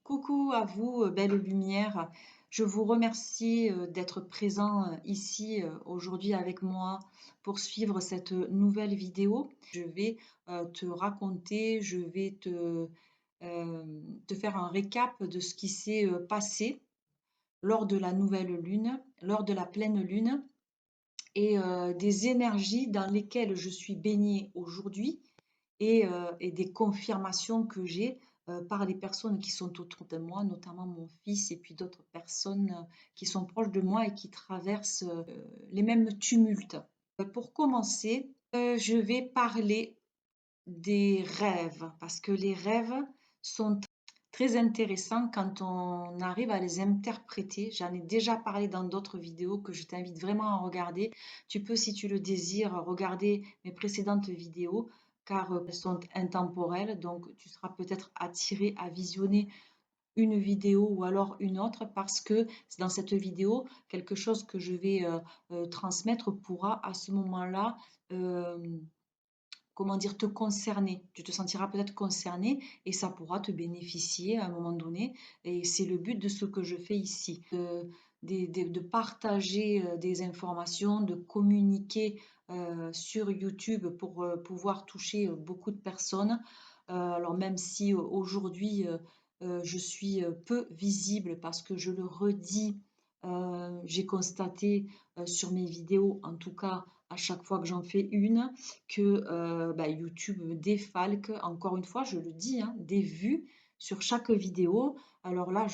Coucou à vous, belle lumière. Je vous remercie d'être présent ici aujourd'hui avec moi pour suivre cette nouvelle vidéo. Je vais te raconter, je vais te faire un récap de ce qui s'est passé lors de la nouvelle lune, lors de la pleine lune et des énergies dans lesquelles je suis baignée aujourd'hui et des confirmations que j'ai par les personnes qui sont autour de moi, notamment mon fils et puis d'autres personnes qui sont proches de moi et qui traversent les mêmes tumultes. Pour commencer, je vais parler des rêves, parce que les rêves sont très intéressants quand on arrive à les interpréter. J'en ai déjà parlé dans d'autres vidéos que je t'invite vraiment à regarder. Tu peux, si tu le désires, regarder mes précédentes vidéos car elles sont intemporelles. Donc, tu seras peut-être attiré à visionner une vidéo ou alors une autre parce que dans cette vidéo, quelque chose que je vais transmettre pourra à ce moment-là euh, comment dire, te concerner. Tu te sentiras peut-être concerné et ça pourra te bénéficier à un moment donné. Et c'est le but de ce que je fais ici, de partager des informations, de communiquer sur YouTube pour pouvoir toucher beaucoup de personnes. Alors même si aujourd'hui je suis peu visible parce que je le redis, j'ai constaté sur mes vidéos, en tout cas à chaque fois que j'en fais une, que YouTube me défalque, encore une fois, je le dis, hein, des vues sur chaque vidéo. Alors là,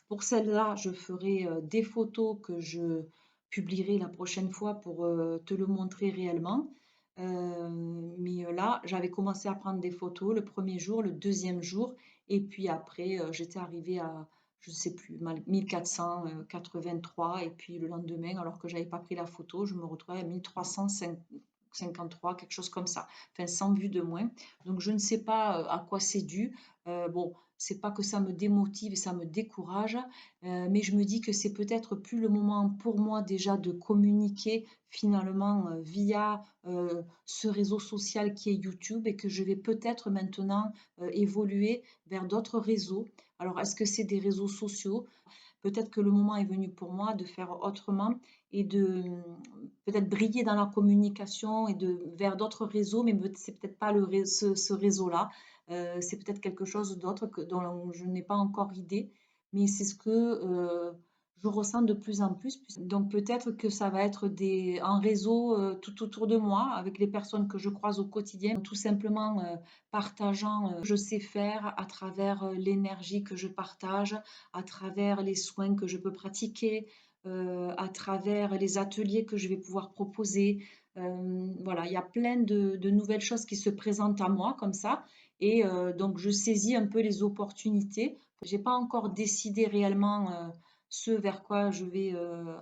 pour celle-là, je ferai des photos que je publierai la prochaine fois pour te le montrer réellement. Mais là, j'avais commencé à prendre des photos le premier jour, le deuxième jour, et puis après, j'étais arrivée à, je ne sais plus, 1483, et puis le lendemain, alors que j'avais pas pris la photo, je me retrouvais à 1353, quelque chose comme ça, enfin 100 vues de moins. Donc je ne sais pas à quoi c'est dû. Bon, c'est pas que ça me démotive et ça me décourage, mais je me dis que c'est peut-être plus le moment pour moi déjà de communiquer finalement via ce réseau social qui est YouTube et que je vais peut-être maintenant évoluer vers d'autres réseaux. Alors, est-ce que c'est des réseaux sociaux? Peut-être que le moment est venu pour moi de faire autrement et de peut-être briller dans la communication et vers d'autres réseaux, mais c'est peut-être pas ce réseau-là. C'est peut-être quelque chose d'autre dont je n'ai pas encore idée, mais c'est ce que je ressens de plus en plus. Donc peut-être que ça va être un réseau tout autour de moi, avec les personnes que je croise au quotidien, tout simplement partageant je sais faire à travers l'énergie que je partage, à travers les soins que je peux pratiquer, à travers les ateliers que je vais pouvoir proposer. Voilà, il y a plein de nouvelles choses qui se présentent à moi comme ça. Et donc, je saisis un peu les opportunités. J'ai pas encore décidé réellement ce vers quoi je vais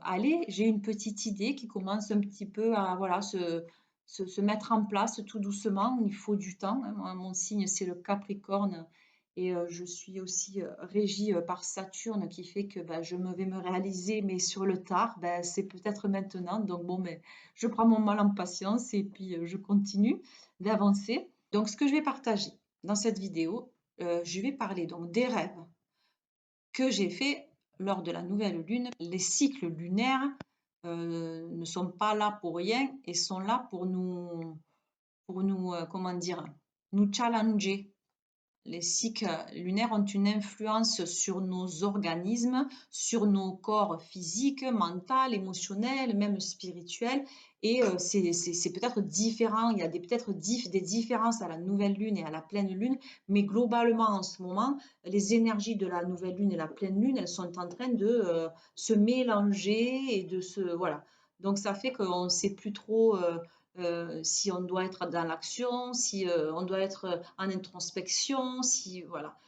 aller. J'ai une petite idée qui commence un petit peu à voilà, se mettre en place tout doucement. Il faut du temps, hein. Moi, mon signe, c'est le Capricorne. Et je suis aussi régie par Saturne qui fait que bah, je vais me réaliser, mais sur le tard, bah, c'est peut-être maintenant. Donc bon, mais je prends mon mal en patience et puis je continue d'avancer. Donc ce que je vais partager dans cette vidéo, je vais parler donc des rêves que j'ai faits lors de la nouvelle lune. Les cycles lunaires ne sont pas là pour rien et sont là pour nous comment dire, nous challenger. Les cycles lunaires ont une influence sur nos organismes, sur nos corps physiques, mental, émotionnel, même spirituel. Et c'est peut-être différent, il y a peut-être des différences à la nouvelle lune et à la pleine lune, mais globalement en ce moment, les énergies de la nouvelle lune et la pleine lune, elles sont en train de se mélanger et de se... Voilà. Donc ça fait qu'on ne sait plus trop si on doit être dans l'action, si on doit être en introspection, si voilà.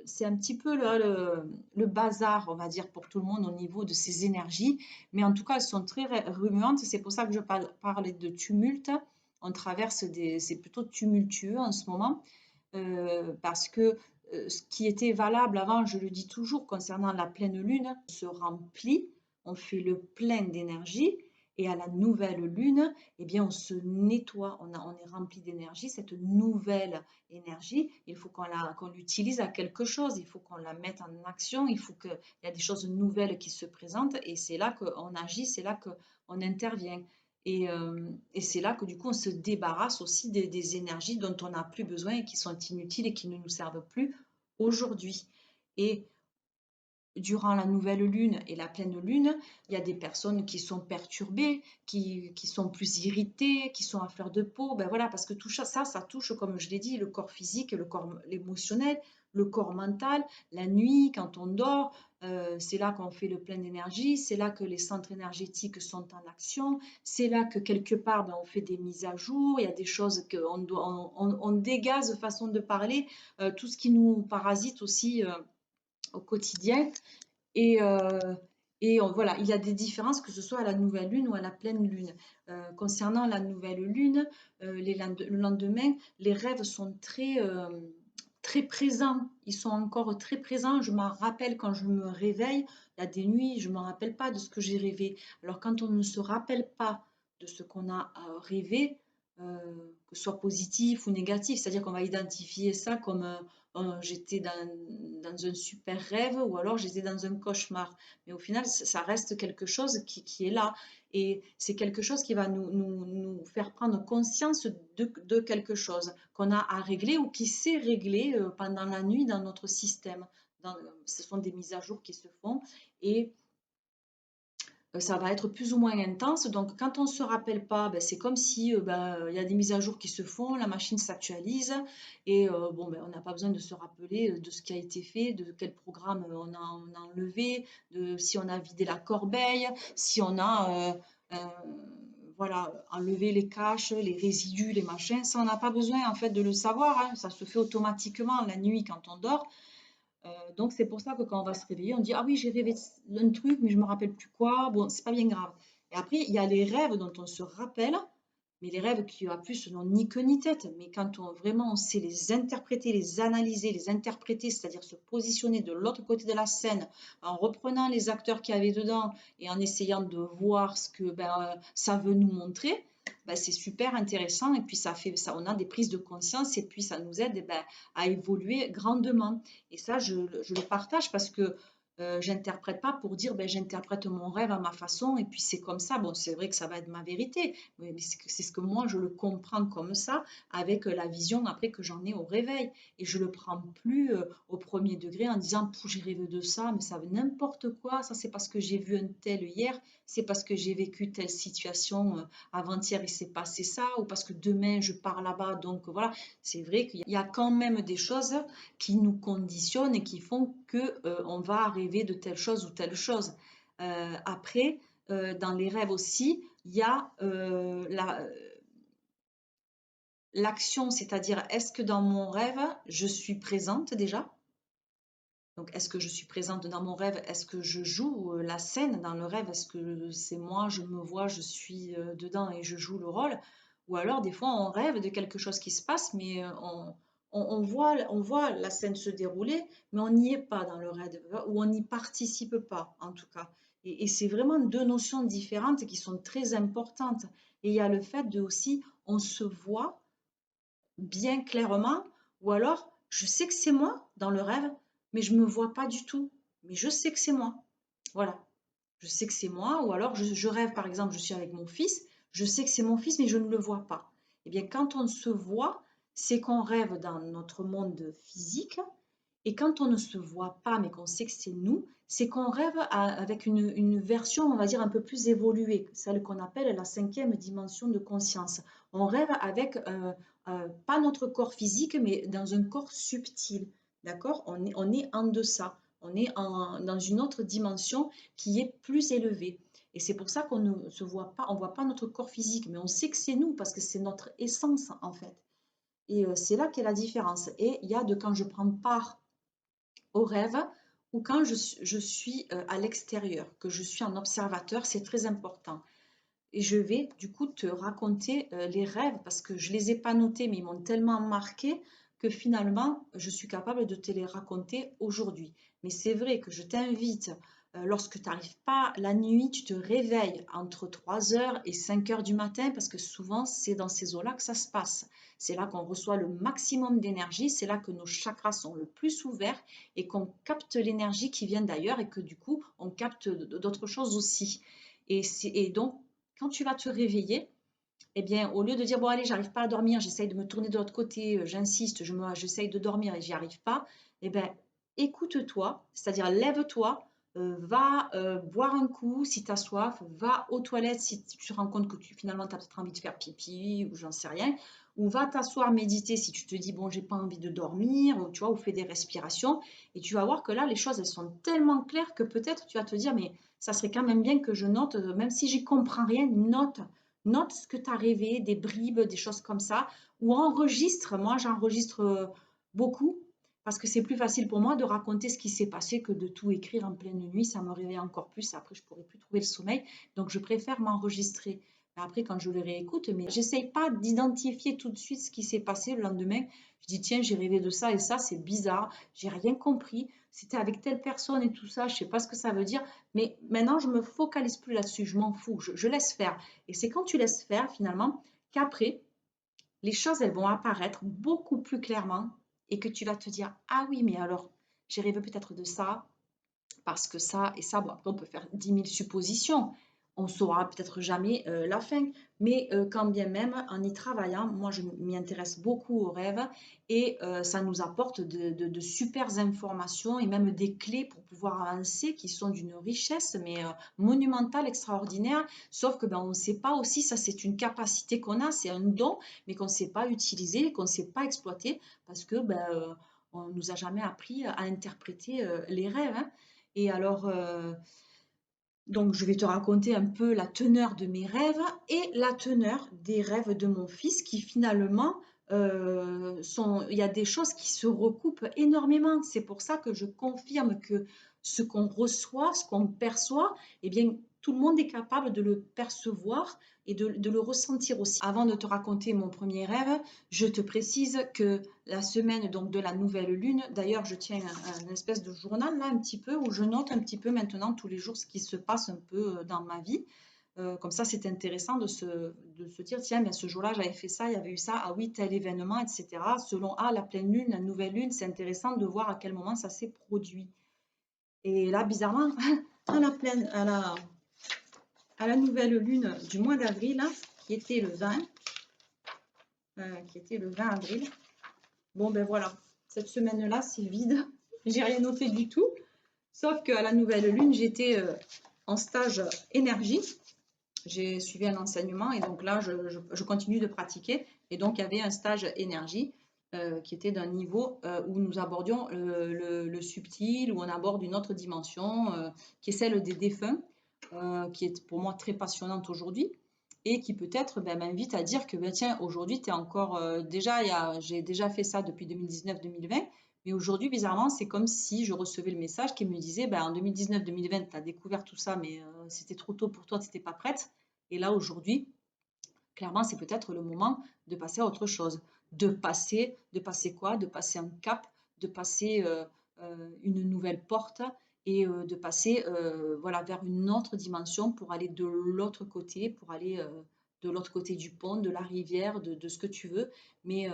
C'est un petit peu le bazar, on va dire, pour tout le monde au niveau de ces énergies. Mais en tout cas, elles sont très remuantes. C'est pour ça que je parlais de tumulte. On traverse c'est plutôt tumultueux en ce moment. Parce que ce qui était valable avant, je le dis toujours, concernant la pleine lune, se remplit, on fait le plein d'énergie. Et à la nouvelle lune, eh bien, on se nettoie, on est rempli d'énergie. Cette nouvelle énergie, il faut qu'on l'utilise à quelque chose, il faut qu'on la mette en action, il faut qu'il y a des choses nouvelles qui se présentent et c'est là qu'on agit, c'est là qu'on intervient. Et c'est là que du coup, on se débarrasse aussi des énergies dont on n'a plus besoin et qui sont inutiles et qui ne nous servent plus aujourd'hui. Et durant la nouvelle lune et la pleine lune, il y a des personnes qui sont perturbées, qui sont plus irritées, qui sont à fleur de peau. Ben voilà, parce que tout ça, ça touche, comme je l'ai dit, le corps physique, le corps émotionnel, le corps mental. La nuit, quand on dort, c'est là qu'on fait le plein d'énergie, c'est là que les centres énergétiques sont en action, c'est là que quelque part, ben, on fait des mises à jour, il y a des choses qu'on doit, on dégaze, façon de parler, tout ce qui nous parasite aussi au quotidien. Et, voilà, il y a des différences que ce soit à la nouvelle lune ou à la pleine lune. Concernant la nouvelle lune, le lendemain, les rêves sont très présents. Ils sont encore très présents. Je m'en rappelle quand je me réveille. Il y a des nuits, je ne me rappelle pas de ce que j'ai rêvé. Alors quand on ne se rappelle pas de ce qu'on a rêvé, que ce soit positif ou négatif, c'est-à-dire qu'on va identifier ça comme j'étais dans un super rêve ou alors j'étais dans un cauchemar. Mais au final, ça reste quelque chose qui est là. Et c'est quelque chose qui va nous faire prendre conscience de quelque chose qu'on a à régler ou qui s'est réglé pendant la nuit dans notre système. Ce sont des mises à jour qui se font et ça va être plus ou moins intense. Donc, quand on ne se rappelle pas, ben, c'est comme si ben, il y a des mises à jour qui se font, la machine s'actualise et bon, ben, on n'a pas besoin de se rappeler de ce qui a été fait, de quel programme on a enlevé, de si on a vidé la corbeille, si on a voilà, enlevé les caches, les résidus, les machins. Ça, on n'a pas besoin en fait de le savoir, hein. Ça se fait automatiquement la nuit quand on dort. Donc c'est pour ça que quand on va se réveiller, on dit ah oui j'ai rêvé d'un truc mais je me rappelle plus quoi. Bon c'est pas bien grave. Et après il y a les rêves dont on se rappelle, mais les rêves qui ont plus n'ont ni queue ni tête. Mais quand on vraiment on sait les interpréter, les analyser, les interpréter, c'est-à-dire se positionner de l'autre côté de la scène en reprenant les acteurs qu'il y avait dedans et en essayant de voir ce que ça veut nous montrer. Ben, c'est super intéressant et puis ça fait ça, on a des prises de conscience et puis ça nous aide à évoluer grandement. Et ça, je le partage parce que j'interprète pas pour dire ben, j'interprète mon rêve à ma façon et puis c'est comme ça. Bon, c'est vrai que ça va être ma vérité, mais c'est ce que moi je le comprends comme ça avec la vision après que j'en ai au réveil. Et je le prends plus au premier degré en disant j'ai rêvé de ça, mais ça veut n'importe quoi. Ça, c'est parce que j'ai vu un tel hier, c'est parce que j'ai vécu telle situation avant-hier, il s'est passé ça, ou parce que demain je pars là-bas. Donc voilà, c'est vrai qu'il y a quand même des choses qui nous conditionnent et qui font que on va rêver de telle chose ou telle chose. Après, dans les rêves aussi, il y a l'action, c'est-à-dire est-ce que dans mon rêve, je suis présente déjà? Donc, est-ce que je suis présente dans mon rêve? Est-ce que je joue la scène dans le rêve? Est-ce que c'est moi, je me vois, je suis dedans et je joue le rôle? Ou alors, des fois, on rêve de quelque chose qui se passe, mais on voit la scène se dérouler, mais on n'y est pas dans le rêve, ou on n'y participe pas, en tout cas. Et c'est vraiment deux notions différentes qui sont très importantes. Et il y a le fait de aussi, on se voit bien clairement, ou alors je sais que c'est moi dans le rêve, mais je ne me vois pas du tout. Mais je sais que c'est moi. Voilà. Je sais que c'est moi, ou alors je rêve, par exemple, je suis avec mon fils, je sais que c'est mon fils, mais je ne le vois pas. Eh bien, quand on se voit, c'est qu'on rêve dans notre monde physique, et quand on ne se voit pas, mais qu'on sait que c'est nous, c'est qu'on rêve avec une version, on va dire, un peu plus évoluée, celle qu'on appelle la cinquième dimension de conscience. On rêve avec, pas notre corps physique, mais dans un corps subtil. D'accord? On est en deçà. On est dans une autre dimension qui est plus élevée. Et c'est pour ça qu'on ne se voit pas, on ne voit pas notre corps physique, mais on sait que c'est nous parce que c'est notre essence en fait. Et c'est là qu'est la différence. Et il y a de quand je prends part au rêve ou quand je suis à l'extérieur, que je suis en observateur, c'est très important. Et je vais du coup te raconter les rêves parce que je ne les ai pas notés, mais ils m'ont tellement marqué que finalement, je suis capable de te les raconter aujourd'hui. Mais c'est vrai que je t'invite lorsque tu n'arrives pas la nuit, tu te réveilles entre 3 heures et 5 heures du matin, parce que souvent, c'est dans ces eaux-là que ça se passe. C'est là qu'on reçoit le maximum d'énergie, c'est là que nos chakras sont le plus ouverts et qu'on capte l'énergie qui vient d'ailleurs et que du coup, on capte d'autres choses aussi. Et donc, quand tu vas te réveiller, eh bien, au lieu de dire, bon, allez, j'arrive pas à dormir, j'essaye de me tourner de l'autre côté, j'insiste, j'essaye de dormir et j'y arrive pas, eh bien, écoute-toi, c'est-à-dire lève-toi, va boire un coup si tu as soif, va aux toilettes si tu te rends compte que finalement, tu as peut-être envie de faire pipi ou j'en sais rien, ou va t'asseoir, méditer si tu te dis, bon, j'ai pas envie de dormir, ou tu vois, ou fais des respirations, et tu vas voir que là, les choses, elles sont tellement claires que peut-être tu vas te dire, mais ça serait quand même bien que je note, même si j'y comprends rien, note ce que tu as rêvé, des bribes, des choses comme ça, ou enregistre. Moi, j'enregistre beaucoup parce que c'est plus facile pour moi de raconter ce qui s'est passé que de tout écrire en pleine nuit. Ça me réveille encore plus. Après, je pourrais plus trouver le sommeil. Donc, je préfère m'enregistrer. Après, quand je le réécoute, mais j'essaye pas d'identifier tout de suite ce qui s'est passé le lendemain. Je dis, tiens, j'ai rêvé de ça et ça, c'est bizarre. J'ai rien compris. C'était avec telle personne et tout ça. Je sais pas ce que ça veut dire. Mais maintenant, je me focalise plus là-dessus. Je m'en fous. Je laisse faire. Et c'est quand tu laisses faire, finalement, qu'après, les choses, elles vont apparaître beaucoup plus clairement et que tu vas te dire, ah oui, mais alors, j'ai rêvé peut-être de ça, parce que ça et ça, bon, après, on peut faire 10 000 suppositions. On saura peut-être jamais la fin, mais quand bien même, en y travaillant, moi, je m'y intéresse beaucoup aux rêves et ça nous apporte de super informations et même des clés pour pouvoir avancer qui sont d'une richesse, mais monumentale, extraordinaire. Sauf que ben, on ne sait pas aussi, ça c'est une capacité qu'on a, c'est un don, mais qu'on ne sait pas utiliser, qu'on ne sait pas exploiter parce que ben, on ne nous a jamais appris à interpréter les rêves. Hein. Et alors, donc je vais te raconter un peu la teneur de mes rêves et la teneur des rêves de mon fils qui finalement il y a des choses qui se recoupent énormément. C'est pour ça que je confirme que ce qu'on reçoit, ce qu'on perçoit, eh bien, tout le monde est capable de le percevoir et de le ressentir aussi. Avant de te raconter mon premier rêve, je te précise que la semaine donc de la nouvelle lune, d'ailleurs je tiens un espèce de journal là un petit peu où je note un petit peu maintenant tous les jours ce qui se passe un peu dans ma vie. Comme ça, c'est intéressant de se dire, tiens, ben, ce jour-là, j'avais fait ça, il y avait eu ça, ah oui, tel événement, etc. Selon la pleine lune, la nouvelle lune, c'est intéressant de voir à quel moment ça s'est produit. Et là, bizarrement, à la nouvelle lune du mois d'avril, qui était le 20, avril, bon ben voilà, cette semaine-là, c'est vide, j'ai rien noté du tout, sauf qu'à la nouvelle lune, j'étais en stage énergie. J'ai suivi un enseignement et donc là, je continue de pratiquer. Et donc, il y avait un stage énergie qui était d'un niveau où nous abordions le subtil, où on aborde une autre dimension qui est celle des défunts, qui est pour moi très passionnante aujourd'hui et qui peut-être ben, m'invite à dire que ben, tiens, aujourd'hui, tu es encore j'ai déjà fait ça depuis 2019-2020. Mais aujourd'hui, bizarrement, c'est comme si je recevais le message qui me disait ben, en 2019-2020, tu as découvert tout ça, mais c'était trop tôt pour toi, tu n'étais pas prête. Et là, aujourd'hui, clairement, c'est peut-être le moment de passer à autre chose. De passer quoi? De passer un cap, de passer une nouvelle porte et de passer voilà, vers une autre dimension pour aller de l'autre côté, pour aller de l'autre côté du pont, de la rivière, de ce que tu veux. Mais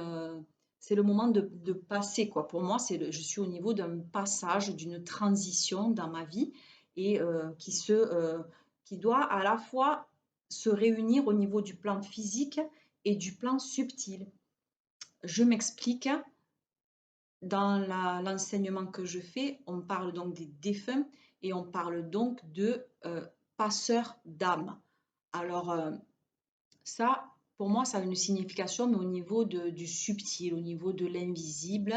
c'est le moment de passer, quoi. Pour moi, je suis au niveau d'un passage, d'une transition dans ma vie et qui doit à la fois se réunir au niveau du plan physique et du plan subtil. Je m'explique. Dans l'enseignement que je fais, on parle donc des défunts et on parle donc de passeurs d'âme. Alors ça, pour moi, ça a une signification, mais au niveau du subtil, au niveau de l'invisible.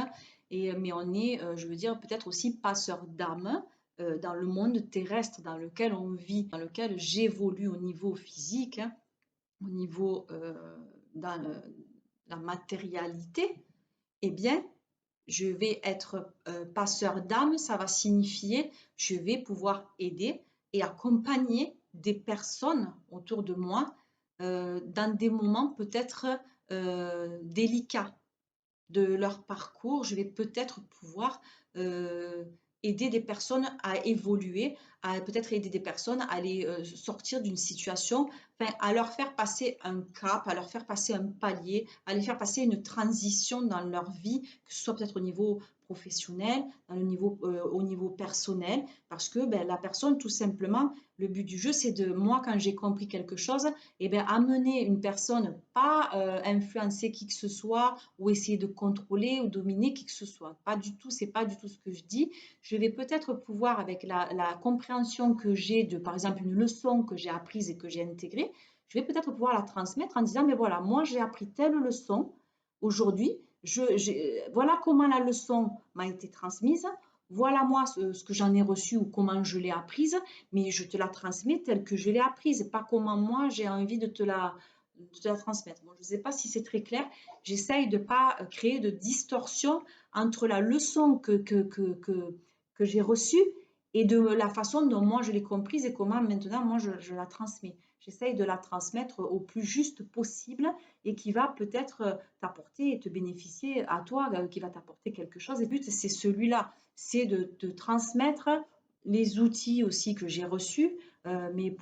Mais on est, je veux dire, peut-être aussi passeur d'âme dans le monde terrestre dans lequel on vit, dans lequel j'évolue au niveau physique, hein, au niveau dans la matérialité, eh bien, je vais être passeur d'âme, ça va signifier je vais pouvoir aider et accompagner des personnes autour de moi dans des moments peut-être délicats de leur parcours. Je vais peut-être pouvoir aider des personnes à évoluer, à peut-être aider des personnes à aller sortir d'une situation, enfin, à leur faire passer un cap, à leur faire passer un palier, à les faire passer une transition dans leur vie, que ce soit peut-être au niveau professionnel, au niveau personnel, parce que ben, la personne, tout simplement, le but du jeu, c'est de, moi, quand j'ai compris quelque chose, eh bien, amener une personne, pas influencer qui que ce soit, ou essayer de contrôler ou dominer qui que ce soit. Pas du tout, c'est pas du tout ce que je dis. Je vais peut-être pouvoir, avec la compréhension que j'ai de, par exemple, une leçon que j'ai apprise et que j'ai intégrée, je vais peut-être pouvoir la transmettre en disant, mais voilà, moi j'ai appris telle leçon aujourd'hui, voilà comment la leçon m'a été transmise, voilà moi ce que j'en ai reçu ou comment je l'ai apprise, mais je te la transmets telle que je l'ai apprise, pas comment moi j'ai envie de te la transmettre. Bon, je ne sais pas si c'est très clair, j'essaye de ne pas créer de distorsion entre la leçon que j'ai reçue et de la façon dont moi je l'ai comprise et comment maintenant moi je la transmets. J'essaye de la transmettre au plus juste possible et qui va peut-être t'apporter et te bénéficier à toi, qui va t'apporter quelque chose. Et le but, c'est celui-là, c'est de te transmettre les outils aussi que j'ai reçus, mais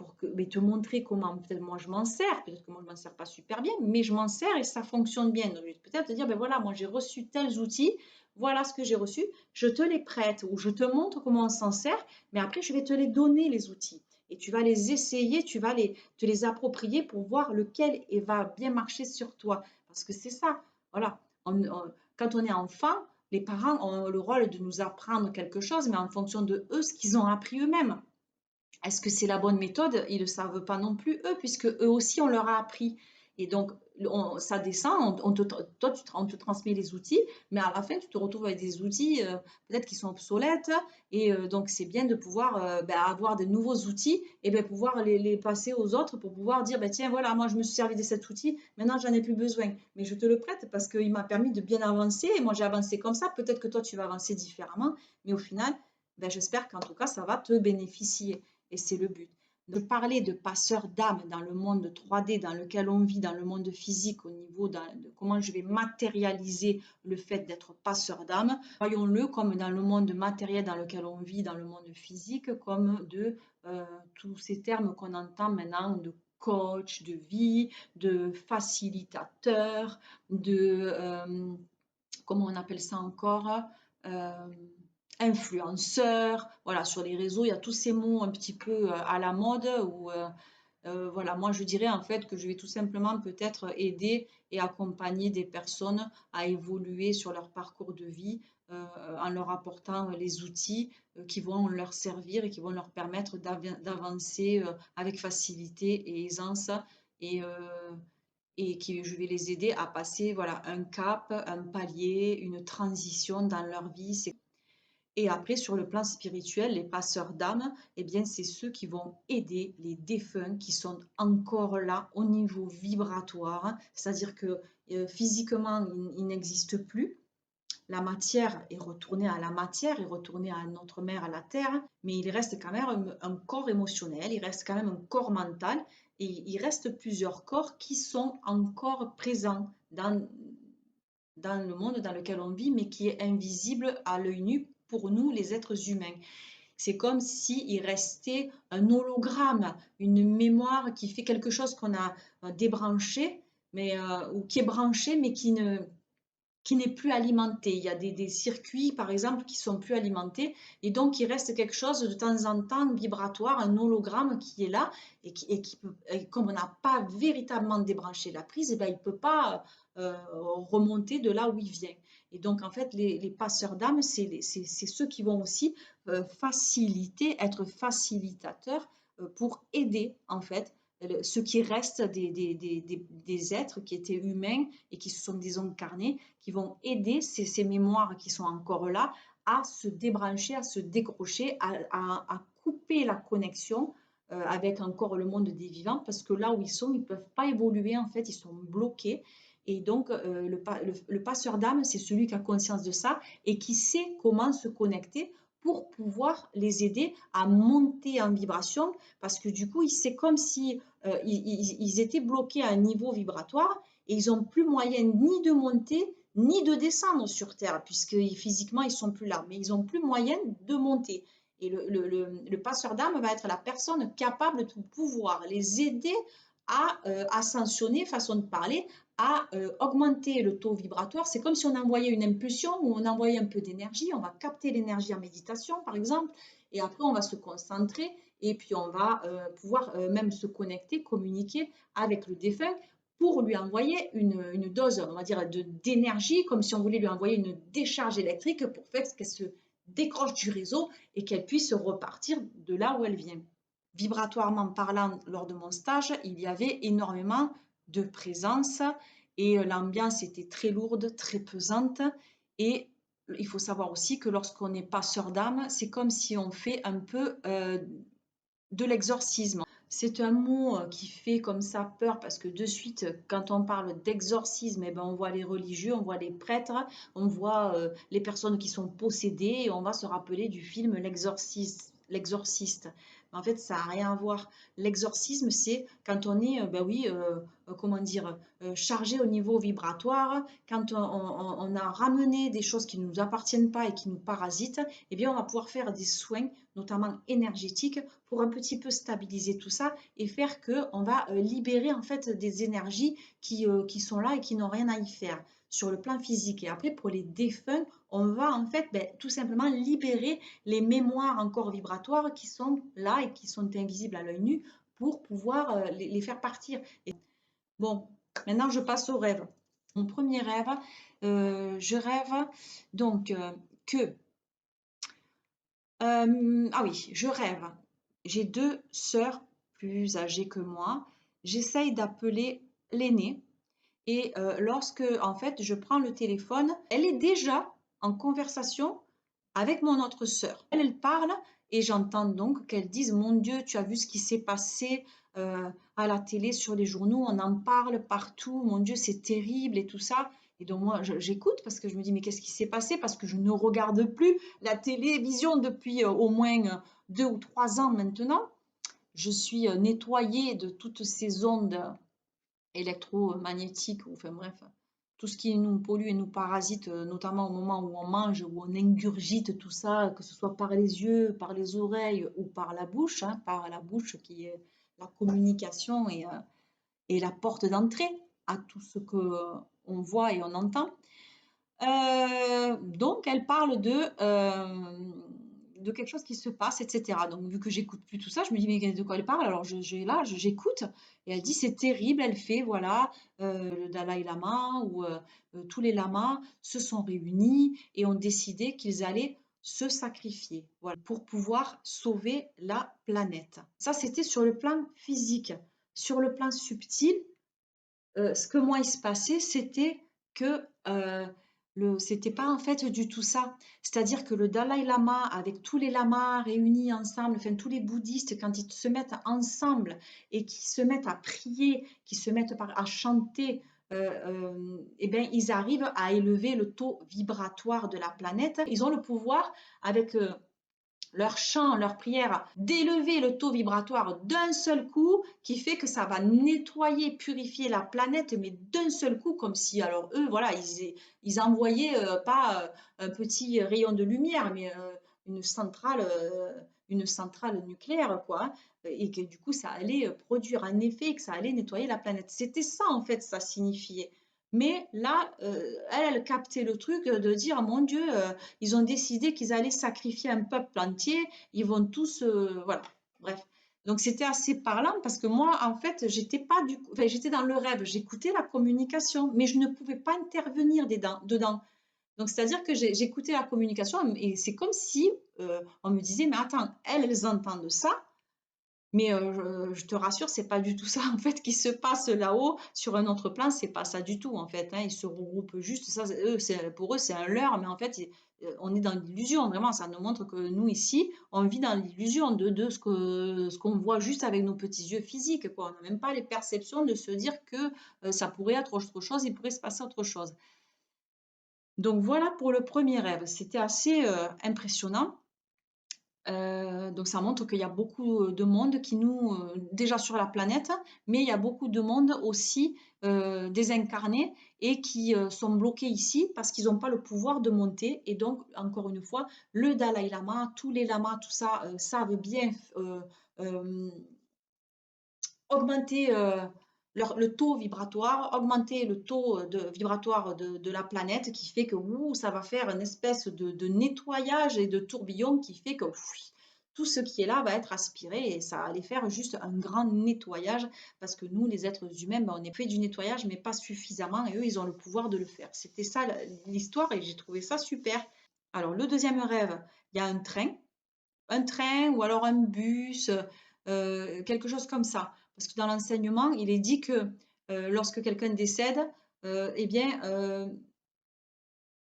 te montrer comment peut-être moi je m'en sers, peut-être que moi je m'en sers pas super bien, mais je m'en sers et ça fonctionne bien. Donc peut-être te dire, ben voilà, moi j'ai reçu tels outils, voilà ce que j'ai reçu, je te les prête ou je te montre comment on s'en sert, mais après je vais te les donner les outils. Et tu vas les essayer, tu vas te les approprier pour voir lequel va bien marcher sur toi. Parce que c'est ça, voilà. Quand on est enfant, les parents ont le rôle de nous apprendre quelque chose, mais en fonction de eux, ce qu'ils ont appris eux-mêmes. Est-ce que c'est la bonne méthode? Ils ne le savent pas non plus, eux, puisque eux aussi, on leur a appris. Et donc, ça descend, on te transmet les outils, mais à la fin, tu te retrouves avec des outils peut-être qui sont obsolètes. Et donc, c'est bien de pouvoir avoir de nouveaux outils et pouvoir les passer aux autres pour pouvoir dire, tiens, voilà, moi, je me suis servi de cet outil, maintenant, j'en ai plus besoin. Mais je te le prête parce qu'il m'a permis de bien avancer. Et moi, j'ai avancé comme ça. Peut-être que toi, tu vas avancer différemment. Mais au final, j'espère qu'en tout cas, ça va te bénéficier. Et c'est le but. De parler de passeur d'âme dans le monde 3D dans lequel on vit, dans le monde physique, au niveau de comment je vais matérialiser le fait d'être passeur d'âme, voyons-le comme dans le monde matériel dans lequel on vit, dans le monde physique, comme de tous ces termes qu'on entend maintenant de coach de vie, de facilitateur, comment on appelle ça encore, euh, influenceur. Voilà, sur les réseaux, il y a tous ces mots un petit peu à la mode où, voilà, moi je dirais en fait que je vais tout simplement peut-être aider et accompagner des personnes à évoluer sur leur parcours de vie en leur apportant les outils qui vont leur servir et qui vont leur permettre d'avancer avec facilité et aisance et, je vais les aider à passer voilà, un cap, un palier, une transition dans leur vie. Et après, sur le plan spirituel, les passeurs d'âme, eh bien, c'est ceux qui vont aider les défunts qui sont encore là au niveau vibratoire, c'est-à-dire que physiquement, ils n'existent plus. La matière est retournée à la matière, est retournée à notre mère, à la terre, mais il reste quand même un corps émotionnel, il reste quand même un corps mental, et il reste plusieurs corps qui sont encore présents dans le monde dans lequel on vit, mais qui est invisible à l'œil nu pour nous, les êtres humains. C'est comme s'il restait un hologramme, une mémoire qui fait quelque chose qu'on a débranché, ou qui est branché, mais qui n'est plus alimenté. Il y a des circuits, par exemple, qui sont plus alimentés, et donc il reste quelque chose de temps en temps vibratoire, un hologramme qui est là, et comme on n'a pas véritablement débranché la prise, il ne peut pas remonter de là où il vient. Et donc, en fait, les passeurs d'âme, c'est ceux qui vont aussi faciliter, être facilitateurs pour aider, en fait, ce qui reste des êtres qui étaient humains et qui se sont désincarnés, qui vont aider ces mémoires qui sont encore là à se débrancher, à se décrocher, à couper la connexion avec encore le monde des vivants, parce que là où ils sont, ils ne peuvent pas évoluer, en fait, ils sont bloqués. Et donc, le passeur d'âme, c'est celui qui a conscience de ça et qui sait comment se connecter pour pouvoir les aider à monter en vibration, parce que du coup, c'est comme si ils étaient bloqués à un niveau vibratoire et ils n'ont plus moyen ni de monter ni de descendre sur Terre, puisque physiquement, ils sont plus là, mais ils ont plus moyen de monter. Et le passeur d'âme va être la personne capable de pouvoir les aider à ascensionner, façon de parler, à augmenter le taux vibratoire. C'est comme si on envoyait une impulsion ou on envoyait un peu d'énergie. On va capter l'énergie en méditation, par exemple, et après, on va se concentrer et puis on va pouvoir même se connecter, communiquer avec le défunt pour lui envoyer une dose, on va dire, d'énergie, comme si on voulait lui envoyer une décharge électrique pour faire qu'elle se décroche du réseau et qu'elle puisse repartir de là où elle vient. Vibratoirement parlant, lors de mon stage, il y avait énormément de présence et l'ambiance était très lourde, très pesante. Et il faut savoir aussi que lorsqu'on n'est pas sœur d'âme, c'est comme si on fait un peu de l'exorcisme. C'est un mot qui fait comme ça peur parce que de suite, quand on parle d'exorcisme, eh ben, on voit les religieux, on voit les prêtres, on voit les personnes qui sont possédées et on va se rappeler du film L'exorciste. L'exorciste. Mais en fait, ça n'a rien à voir. L'exorcisme, c'est quand on est, ben oui, comment dire, chargé au niveau vibratoire, quand on a ramené des choses qui ne nous appartiennent pas et qui nous parasitent, eh bien, on va pouvoir faire des soins, notamment énergétiques, pour un petit peu stabiliser tout ça et faire qu'on va libérer en fait des énergies qui sont là et qui n'ont rien à y faire sur le plan physique. Et après, pour les défunts, on va en fait tout simplement libérer les mémoires encore vibratoires qui sont là et qui sont invisibles à l'œil nu pour pouvoir les faire partir. Et bon, maintenant je passe au rêve. Mon premier rêve, je rêve donc que ah oui, je rêve. J'ai deux sœurs plus âgées que moi. J'essaye d'appeler l'aînée et lorsque, en fait, je prends le téléphone, elle est déjà en conversation avec mon autre sœur. Elle parle et j'entends donc qu'elle dise: «Mon Dieu, tu as vu ce qui s'est passé à la télé, sur les journaux, on en parle partout. Mon Dieu, c'est terrible et tout ça». Et donc moi, j'écoute parce que je me dis: «Mais qu'est-ce qui s'est passé?» Parce que je ne regarde plus la télévision depuis au moins 2 ou 3 ans maintenant. Je suis nettoyée de toutes ces ondes électromagnétiques, enfin bref, tout ce qui nous pollue et nous parasite, notamment au moment où on mange, où on ingurgite tout ça, que ce soit par les yeux, par les oreilles ou par la bouche, hein, par la bouche qui est la communication et la porte d'entrée à tout ce que on voit et on entend. Donc elle parle de quelque chose qui se passe, etc. Donc vu que j'écoute plus tout ça, je me dis: «Mais de quoi elle parle?» Alors j'écoute et elle dit: «C'est terrible», elle fait voilà, le Dalaï Lama ou tous les lamas se sont réunis et ont décidé qu'ils allaient se sacrifier, voilà, pour pouvoir sauver la planète. Ça, c'était sur le plan physique. Sur le plan subtil, ce que moi il se passait, c'était que c'était pas en fait du tout ça. C'est-à-dire que le Dalai Lama, avec tous les lamas réunis ensemble, enfin tous les bouddhistes, quand ils se mettent ensemble et qui se mettent à prier, qui se mettent à chanter, eh bien, ils arrivent à élever le taux vibratoire de la planète. Ils ont le pouvoir, avec leur chant, leur prière, d'élever le taux vibratoire d'un seul coup, qui fait que ça va nettoyer, purifier la planète, mais d'un seul coup, comme si, alors eux, voilà, ils envoyaient pas un petit rayon de lumière, mais une centrale nucléaire, quoi, hein, et que du coup, ça allait produire un effet, et que ça allait nettoyer la planète. C'était ça, en fait, ça signifiait. Mais là, elle captait le truc de dire, mon Dieu, ils ont décidé qu'ils allaient sacrifier un peuple entier, ils vont tous, voilà, bref. Donc c'était assez parlant parce que moi, en fait, j'étais pas du coup, enfin, j'étais dans le rêve, j'écoutais la communication, mais je ne pouvais pas intervenir dedans. Donc c'est-à-dire que j'écoutais la communication et c'est comme si on me disait, mais attends, elles entendent ça, mais je te rassure, c'est pas du tout ça en fait qui se passe là-haut sur un autre plan, c'est pas ça du tout en fait, hein. Ils se regroupent juste, ça, eux, pour eux c'est un leurre, mais en fait on est dans l'illusion vraiment. Ça nous montre que nous ici, on vit dans l'illusion de ce qu'on voit juste avec nos petits yeux physiques, quoi. On n'a même pas les perceptions de se dire que ça pourrait être autre chose, il pourrait se passer autre chose. Donc voilà pour le premier rêve, c'était assez impressionnant. Donc Donc ça montre qu'il y a beaucoup de monde qui nous, déjà sur la planète, mais il y a beaucoup de monde aussi désincarné et qui sont bloqués ici parce qu'ils n'ont pas le pouvoir de monter. Et donc, encore une fois, le Dalai Lama, tous les lamas, tout ça, savent bien euh, augmenter le taux vibratoire, augmenter le taux vibratoire de la planète qui fait que ça va faire une espèce de nettoyage et de tourbillon qui fait que tout ce qui est là va être aspiré et ça va aller faire juste un grand nettoyage parce que nous, les êtres humains, ben, on est fait du nettoyage mais pas suffisamment et eux, ils ont le pouvoir de le faire. C'était ça l'histoire et j'ai trouvé ça super. Alors, le deuxième rêve, il y a un train ou alors un bus, quelque chose comme ça. Parce que dans l'enseignement, il est dit que lorsque quelqu'un décède, eh bien,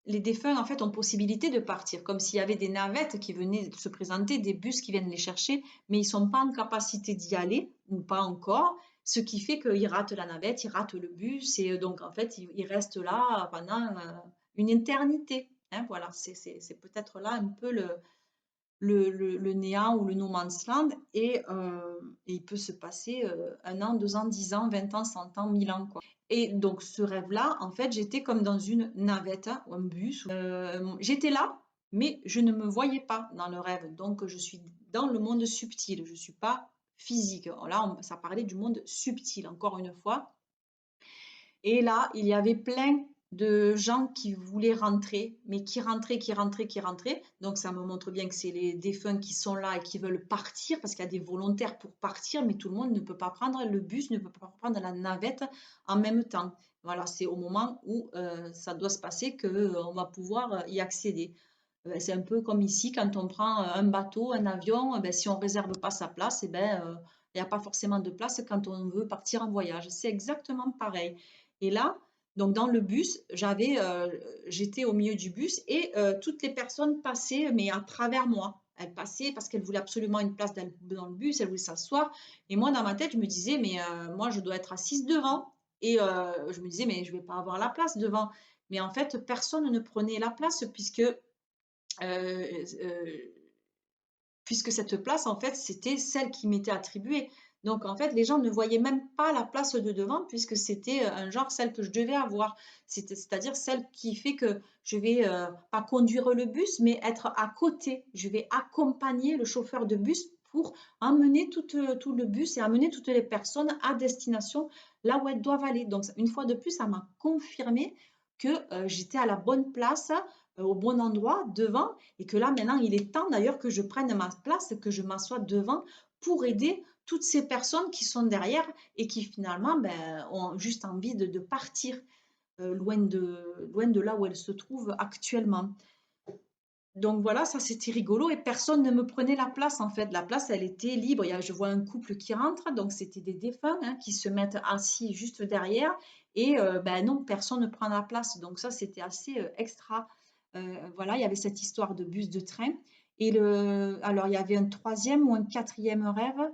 les défunts en fait ont possibilité de partir, comme s'il y avait des navettes qui venaient se présenter, des bus qui viennent les chercher, mais ils ne sont pas en capacité d'y aller, ou pas encore, ce qui fait qu'ils ratent la navette, ils ratent le bus, et donc en fait, ils restent là pendant une éternité. Hein, voilà, c'est peut-être là un peu le néant ou le no man's land et il peut se passer 1 an, 2 ans, 10 ans, 20 ans, 100 ans, 1000 ans, quoi. Et donc ce rêve-là, en fait, j'étais comme dans une navette hein, ou un bus. J'étais là, mais je ne me voyais pas dans le rêve. Donc je suis dans le monde subtil, je ne suis pas physique. Là, ça parlait du monde subtil, encore une fois. Et là, il y avait plein de gens qui voulaient rentrer, mais qui rentraient, qui rentraient, qui rentraient. Donc ça me montre bien que c'est les défunts qui sont là et qui veulent partir, parce qu'il y a des volontaires pour partir, mais tout le monde ne peut pas prendre le bus, ne peut pas prendre la navette en même temps. Voilà, c'est au moment où ça doit se passer qu'on va pouvoir y accéder. C'est un peu comme ici, quand on prend un bateau, un avion, ben, si on ne réserve pas sa place, eh ben, il n'y a pas forcément de place quand on veut partir en voyage. C'est exactement pareil. Et là, donc dans le bus, j'étais au milieu du bus et toutes les personnes passaient, mais à travers moi. Elles passaient parce qu'elles voulaient absolument une place dans le bus, elles voulaient s'asseoir. Et moi, dans ma tête, je me disais, mais moi, je dois être assise devant. Et je me disais, mais je ne vais pas avoir la place devant. Mais en fait, personne ne prenait la place euh, euh, puisque cette place, en fait, c'était celle qui m'était attribuée. Donc, en fait, les gens ne voyaient même pas la place de devant, puisque c'était un genre celle que je devais avoir. C'est-à-dire celle qui fait que je vais pas conduire le bus, mais être à côté. Je vais accompagner le chauffeur de bus pour emmener tout le bus et amener toutes les personnes à destination là où elles doivent aller. Donc, une fois de plus, ça m'a confirmé que j'étais à la bonne place, au bon endroit, devant, et que là, maintenant, il est temps d'ailleurs que je prenne ma place, que je m'assoie devant pour aider toutes ces personnes qui sont derrière et qui finalement ben, ont juste envie de partir loin de là où elles se trouvent actuellement. Donc voilà, ça c'était rigolo et personne ne me prenait la place en fait. La place, elle était libre. Je vois un couple qui rentre, donc c'était des défunts hein, qui se mettent assis juste derrière et ben non, personne ne prend la place. Donc ça c'était assez extra. Voilà, il y avait cette histoire de bus de train alors il y avait un troisième ou un quatrième rêve.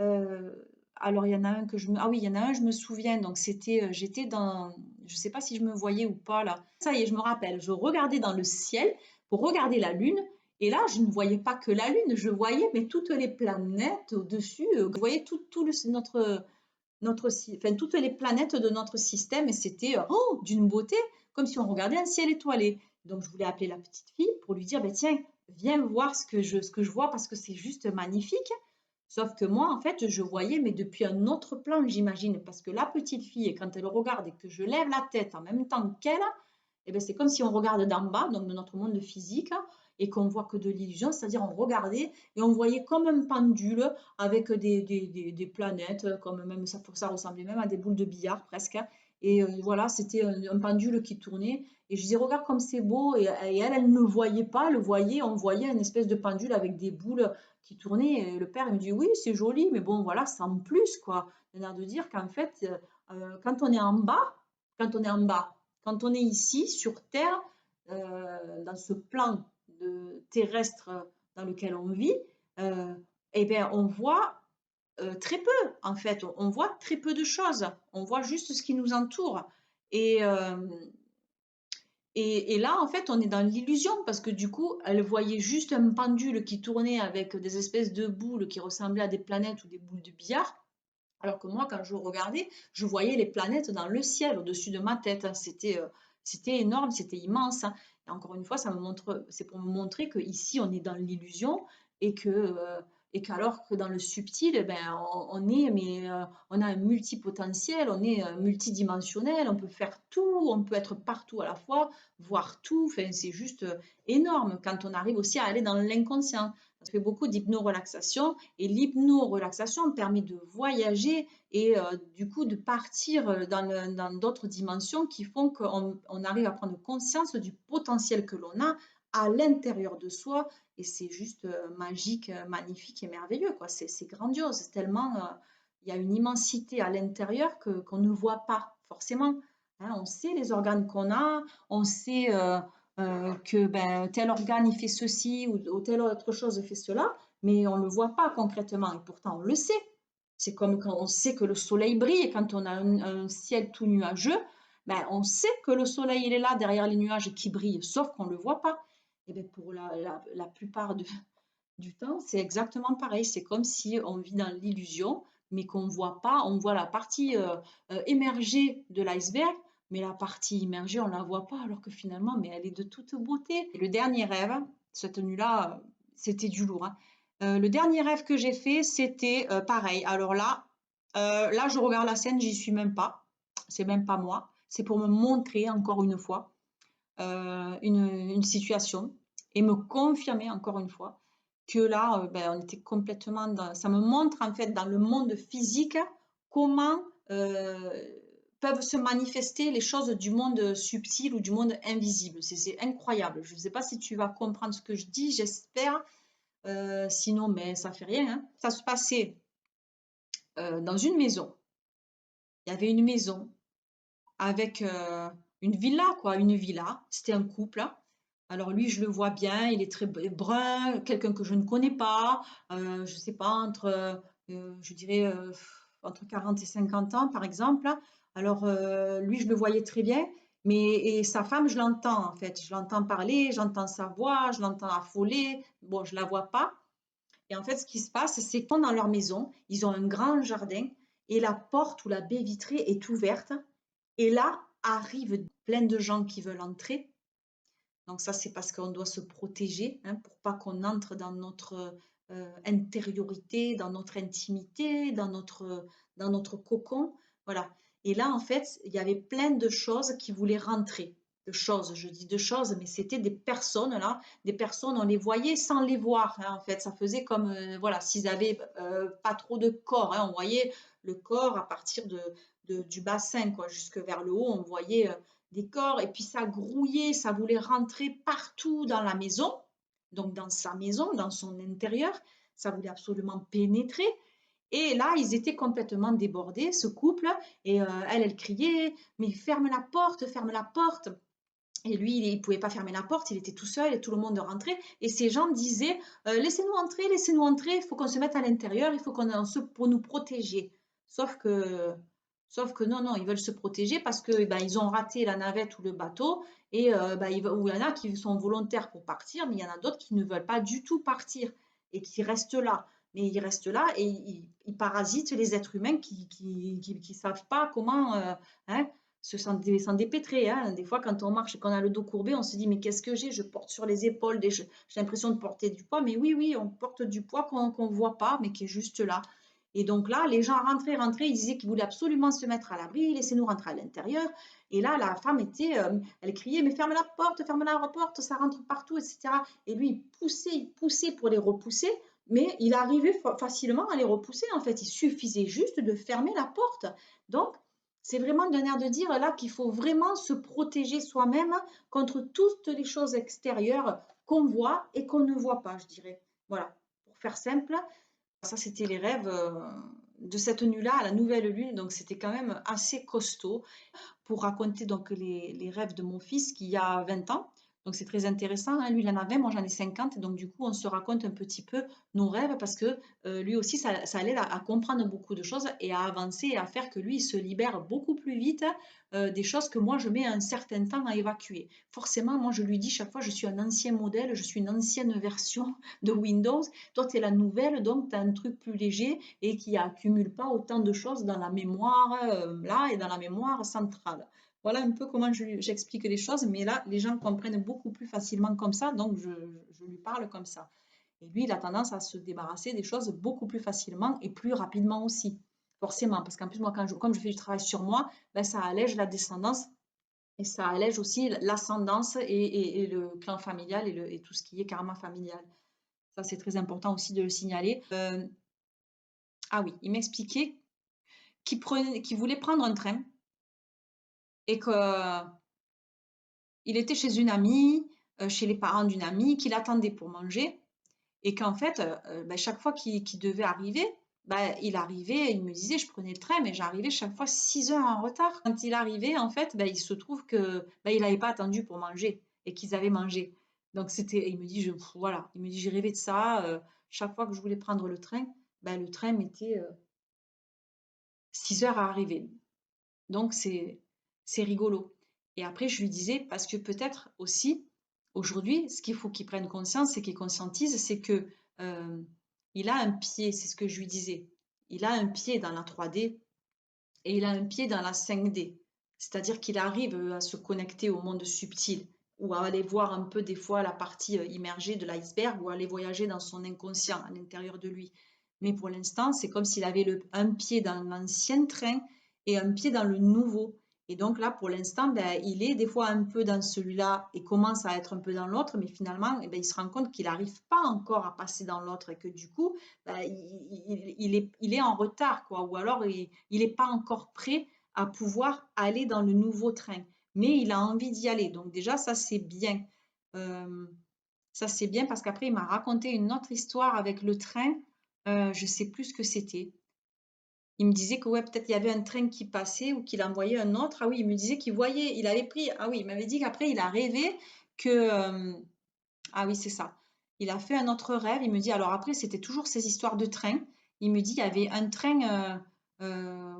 Euh, alors il y en a un ah oui, il y en a un, je me souviens. Donc j'étais dans, je sais pas si je me voyais ou pas là. Ça y est, je me rappelle. Je regardais dans le ciel pour regarder la Lune. Et là, je ne voyais pas que la Lune, je voyais mais toutes les planètes au-dessus. Je voyais enfin, toutes les planètes de notre système et c'était d'une beauté, comme si on regardait un ciel étoilé. Donc, je voulais appeler la petite fille pour lui dire, ben, tiens, viens voir ce que je vois parce que c'est juste magnifique. Sauf que moi, en fait, je voyais, mais depuis un autre plan, j'imagine, parce que la petite fille, quand elle regarde et que je lève la tête en même temps qu'elle, eh ben, c'est comme si on regarde d'en bas, donc de notre monde physique, et qu'on voit que de l'illusion, c'est-à-dire on regardait et on voyait comme un pendule avec des planètes, comme même ça ressemblait même à des boules de billard presque. Et voilà, c'était un pendule qui tournait. Et je disais, regarde comme c'est beau. Et elle ne voyait pas, le voyait, on voyait une espèce de pendule avec des boules qui tournaient. Et le père il me dit, oui, c'est joli, mais bon, voilà, sans plus, quoi. C'est-à-dire de dire qu'en fait, quand on est en bas, quand on est en bas, quand on est ici sur Terre, dans ce plan terrestre dans lequel on vit, eh bien, on voit très peu, en fait. On voit très peu de choses. On voit juste ce qui nous entoure. Et, euh, Et là, en fait, on est dans l'illusion parce que du coup, elle voyait juste un pendule qui tournait avec des espèces de boules qui ressemblaient à des planètes ou des boules de billard. Alors que moi, quand je regardais, je voyais les planètes dans le ciel, au-dessus de ma tête, hein. C'était énorme, c'était immense, hein. Et encore une fois, c'est pour me montrer qu'ici, on est dans l'illusion et et qu'alors que dans le subtil, eh ben, on a un multipotentiel, on est multidimensionnel, on peut faire tout, on peut être partout à la fois, voir tout. Enfin, c'est juste énorme quand on arrive aussi à aller dans l'inconscient. Je fais beaucoup d'hypno-relaxation et l'hypno-relaxation permet de voyager et du coup de partir dans d'autres dimensions qui font qu'on arrive à prendre conscience du potentiel que l'on a à l'intérieur de soi et c'est juste magique, magnifique et merveilleux, quoi. C'est grandiose, tellement il y a une immensité à l'intérieur qu'on ne voit pas forcément. Hein. On sait les organes qu'on a, on sait que ben, tel organe il fait ceci ou telle autre chose fait cela, mais on ne le voit pas concrètement et pourtant on le sait. C'est comme quand on sait que le soleil brille et quand on a un ciel tout nuageux, ben, on sait que le soleil il est là derrière les nuages qui brillent, sauf qu'on ne le voit pas. Et bien pour la plupart du temps, c'est exactement pareil. C'est comme si on vit dans l'illusion, mais qu'on ne voit pas. On voit la partie émergée de l'iceberg, mais la partie immergée, on ne la voit pas, alors que finalement, mais elle est de toute beauté. Et le dernier rêve, cette nuit-là, c'était du lourd, hein. Le dernier rêve que j'ai fait, c'était pareil. Alors là, je regarde la scène, j'y suis même pas. C'est même pas moi. C'est pour me montrer encore une fois une situation et me confirmer encore une fois que là, ben, on était complètement dans... Ça me montre en fait dans le monde physique comment peuvent se manifester les choses du monde subtil ou du monde invisible. C'est incroyable. Je ne sais pas si tu vas comprendre ce que je dis, j'espère. Sinon, mais ça fait rien, hein. Ça se passait dans une maison. Il y avait une maison avec une villa, quoi, une villa. C'était un couple. Alors lui, je le vois bien, il est très brun, quelqu'un que je ne connais pas, je sais pas, je dirais, entre 40 et 50 ans, par exemple. Alors lui, je le voyais très bien, mais et sa femme, je l'entends en fait, je l'entends parler, j'entends sa voix, je l'entends affoler. Bon, je la vois pas. Et en fait, ce qui se passe, c'est que dans leur maison, ils ont un grand jardin et la porte ou la baie vitrée est ouverte. Et là, arrivent plein de gens qui veulent entrer. Donc ça, c'est parce qu'on doit se protéger, hein, pour pas qu'on entre dans notre intériorité, dans notre intimité, dans notre cocon. Voilà. Et là, en fait, il y avait plein de choses qui voulaient rentrer. De choses, je dis de choses, mais c'était des personnes là, des personnes, on les voyait sans les voir, hein, en fait. Ça faisait comme, voilà, s'ils avaient pas trop de corps, hein, on voyait le corps à partir du bassin, quoi, jusque vers le haut, on voyait des corps, et puis ça grouillait, ça voulait rentrer partout dans la maison, donc dans sa maison, dans son intérieur, ça voulait absolument pénétrer. Et là, ils étaient complètement débordés, ce couple, et elle criait, mais ferme la porte, ferme la porte. Et lui, il ne pouvait pas fermer la porte, il était tout seul et tout le monde rentrait. Et ces gens disaient, laissez-nous entrer, il faut qu'on se mette à l'intérieur, il faut qu'on se pour nous protéger. Sauf que, sauf que non, non, ils veulent se protéger parce que ben, ils ont raté la navette ou le bateau, et ben, ou il y en a qui sont volontaires pour partir, mais il y en a d'autres qui ne veulent pas du tout partir et qui restent là. Mais ils restent là et ils parasitent les êtres humains qui savent pas comment, hein, s'en dépêtrer, hein. Des fois, quand on marche et qu'on a le dos courbé, on se dit, mais qu'est-ce que j'ai? Je porte sur les épaules, j'ai l'impression de porter du poids. Mais oui, oui, on porte du poids qu'on ne voit pas, mais qui est juste là. Et donc là, les gens rentraient, ils disaient qu'ils voulaient absolument se mettre à l'abri, laissez-nous rentrer à l'intérieur. Et là, la femme elle criait, mais ferme la porte, ça rentre partout, etc. Et lui, il poussait pour les repousser, mais il arrivait facilement à les repousser, en fait. Il suffisait juste de fermer la porte. Donc, c'est vraiment d'un air de dire là qu'il faut vraiment se protéger soi-même contre toutes les choses extérieures qu'on voit et qu'on ne voit pas, je dirais. Voilà, pour faire simple, ça c'était les rêves de cette nuit-là à la nouvelle lune, donc c'était quand même assez costaud pour raconter donc les rêves de mon fils qui a 20 ans. Donc c'est très intéressant, hein. Lui, il en a 20, moi j'en ai 50. Donc du coup, on se raconte un petit peu nos rêves parce que lui aussi, ça l'aide à comprendre beaucoup de choses et à avancer et à faire que lui, il se libère beaucoup plus vite des choses que moi, je mets un certain temps à évacuer. Forcément, moi, je lui dis chaque fois, je suis un ancien modèle, je suis une ancienne version de Windows. Toi, tu es la nouvelle, donc tu as un truc plus léger et qui accumule pas autant de choses dans la mémoire là et dans la mémoire centrale. Voilà un peu comment j'explique les choses, mais là, les gens comprennent beaucoup plus facilement comme ça, donc je lui parle comme ça. Et lui, il a tendance à se débarrasser des choses beaucoup plus facilement et plus rapidement aussi, forcément, parce qu'en plus, moi, comme je fais du travail sur moi, ben, ça allège la descendance et ça allège aussi l'ascendance et le clan familial et tout ce qui est karma familial. Ça, c'est très important aussi de le signaler. Ah oui, il m'expliquait qu'il voulait prendre un train et que il était chez une amie, chez les parents d'une amie, qu'il attendait pour manger et qu'en fait, bah, chaque fois qu'il devait arriver, bah, il arrivait, il me disait, je prenais le train, mais j'arrivais chaque fois 6 heures en retard. Quand il arrivait, en fait, bah, il se trouve que bah, il n'avait pas attendu pour manger et qu'ils avaient mangé. Donc c'était, il me dit, voilà, il me dit, j'ai rêvé de ça. Chaque fois que je voulais prendre le train, bah, le train mettait 6 heures à arriver. Donc c'est rigolo. Et après, je lui disais, parce que peut-être aussi, aujourd'hui, ce qu'il faut qu'il prenne conscience et qu'il conscientise, c'est que euh, il a un pied, c'est ce que je lui disais, il a un pied dans la 3D et il a un pied dans la 5D. C'est-à-dire qu'il arrive à se connecter au monde subtil ou à aller voir un peu des fois la partie immergée de l'iceberg ou à aller voyager dans son inconscient à l'intérieur de lui. Mais pour l'instant, c'est comme s'il avait un pied dans l'ancien train et un pied dans le nouveau. Et donc là, pour l'instant, ben, il est des fois un peu dans celui-là et commence à être un peu dans l'autre, mais finalement, eh ben, il se rend compte qu'il n'arrive pas encore à passer dans l'autre et que du coup, ben, il est en retard, quoi, ou alors il n'est pas encore prêt à pouvoir aller dans le nouveau train, mais il a envie d'y aller. Donc déjà, ça c'est bien. Euh, Ça c'est bien parce qu'après, il m'a raconté une autre histoire avec le train. Je sais plus ce que c'était. Il me disait que ouais, peut-être il y avait un train qui passait ou qu'il envoyait un autre. Ah oui, il me disait qu'il voyait, il avait pris. Ah oui, il m'avait dit qu'après il a rêvé que ah oui, c'est ça. Il a fait un autre rêve. Il me dit, alors après, c'était toujours ces histoires de train. Il me dit, il y avait un train. Euh,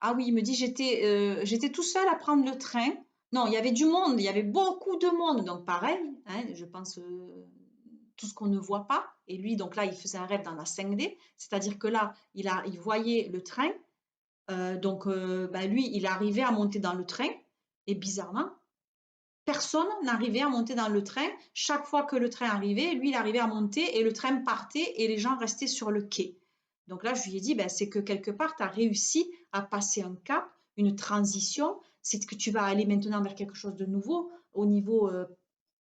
ah oui, il me dit, j'étais tout seul à prendre le train. Non, il y avait du monde, il y avait beaucoup de monde. Donc pareil, hein, je pense tout ce qu'on ne voit pas. Et lui, donc là, il faisait un rêve dans la 5D. C'est-à-dire que là, il voyait le train. Bah, lui, il arrivait à monter dans le train. Et bizarrement, personne n'arrivait à monter dans le train. Chaque fois que le train arrivait, lui, il arrivait à monter et le train partait et les gens restaient sur le quai. Donc là, je lui ai dit, ben, c'est que quelque part, tu as réussi à passer un cap, une transition. C'est que tu vas aller maintenant vers quelque chose de nouveau au niveau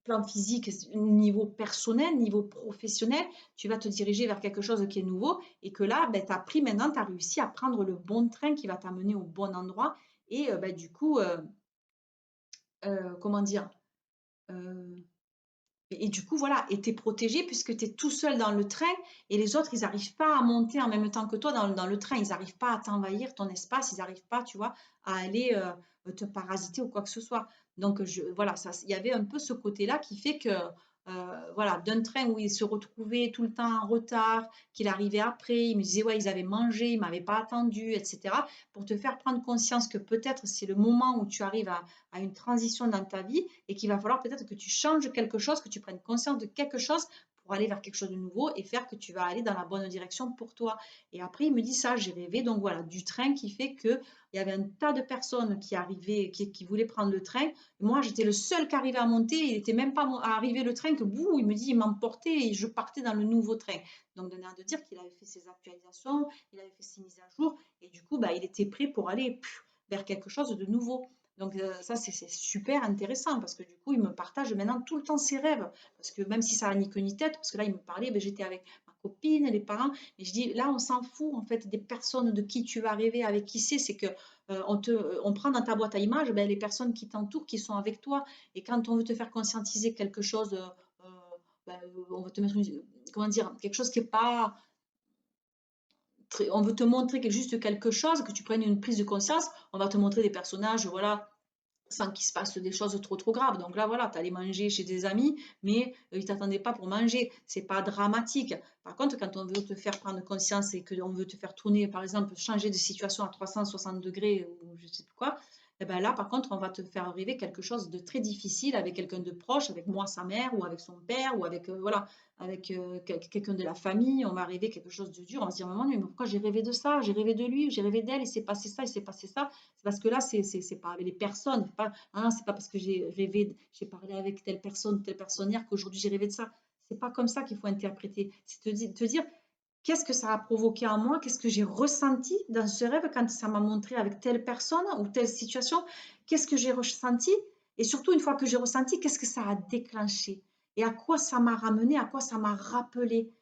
plan physique, niveau personnel, niveau professionnel. Tu vas te diriger vers quelque chose qui est nouveau et que là, ben, tu as pris maintenant, tu as réussi à prendre le bon train qui va t'amener au bon endroit. Et ben, du coup, comment dire, euh, et du coup, voilà, et tu es protégé puisque tu es tout seul dans le train et les autres, ils n'arrivent pas à monter en même temps que toi dans le train. Ils n'arrivent pas à t'envahir ton espace, ils n'arrivent pas, tu vois, à aller te parasiter ou quoi que ce soit. Donc, voilà, ça, il y avait un peu ce côté-là qui fait que, voilà, d'un train où il se retrouvait tout le temps en retard, qu'il arrivait après, il me disait, ouais, ils avaient mangé, ils ne m'avaient pas attendu, etc. Pour te faire prendre conscience que peut-être c'est le moment où tu arrives à une transition dans ta vie et qu'il va falloir peut-être que tu changes quelque chose, que tu prennes conscience de quelque chose pour aller vers quelque chose de nouveau et faire que tu vas aller dans la bonne direction pour toi. Et après, il me dit ça, j'ai rêvé, donc voilà, du train qui fait que il y avait un tas de personnes qui arrivaient, qui voulaient prendre le train. Moi, j'étais le seul qui arrivait à monter. Il n'était même pas arrivé le train que, bouh, il me dit, il m'emportait et je partais dans le nouveau train. Donc, de de dire qu'il avait fait ses actualisations, il avait fait ses mises à jour et du coup, bah, il était prêt pour aller vers quelque chose de nouveau. Donc ça, c'est super intéressant parce que du coup, il me partage maintenant tout le temps ses rêves. Parce que même si ça n'a ni queue ni tête, parce que là, il me parlait, ben, j'étais avec ma copine, les parents, et je dis, là, on s'en fout en fait des personnes de qui tu vas rêver, avec qui c'est que on prend dans ta boîte à images ben, les personnes qui t'entourent, qui sont avec toi. Et quand on veut te faire conscientiser quelque chose, ben, on va te mettre, comment dire, quelque chose qui n'est pas on veut te montrer juste quelque chose, que tu prennes une prise de conscience, on va te montrer des personnages, voilà, sans qu'il se passe des choses trop graves. Donc là, voilà, tu allais manger chez des amis, mais ils ne t'attendaient pas pour manger. C'est pas dramatique. Par contre, quand on veut te faire prendre conscience et qu'on veut te faire tourner, par exemple, changer de situation à 360 degrés ou je sais plus quoi, et ben là, par contre, on va te faire arriver quelque chose de très difficile avec quelqu'un de proche, avec moi, sa mère, ou avec son père, ou avec, voilà, avec quelqu'un de la famille. On va arriver quelque chose de dur. On va se dire, maman, mais pourquoi j'ai rêvé de ça? J'ai rêvé de lui, j'ai rêvé d'elle, il s'est passé ça, il s'est passé ça. C'est parce que là, c'est pas avec les personnes. C'est pas parce que j'ai rêvé, j'ai parlé avec telle personne hier qu'aujourd'hui j'ai rêvé de ça. C'est pas comme ça qu'il faut interpréter. C'est te dire qu'est-ce que ça a provoqué en moi, qu'est-ce que j'ai ressenti dans ce rêve quand ça m'a montré avec telle personne ou telle situation, qu'est-ce que j'ai ressenti et surtout une fois que j'ai ressenti, qu'est-ce que ça a déclenché et à quoi ça m'a ramené, à quoi ça m'a rappelé.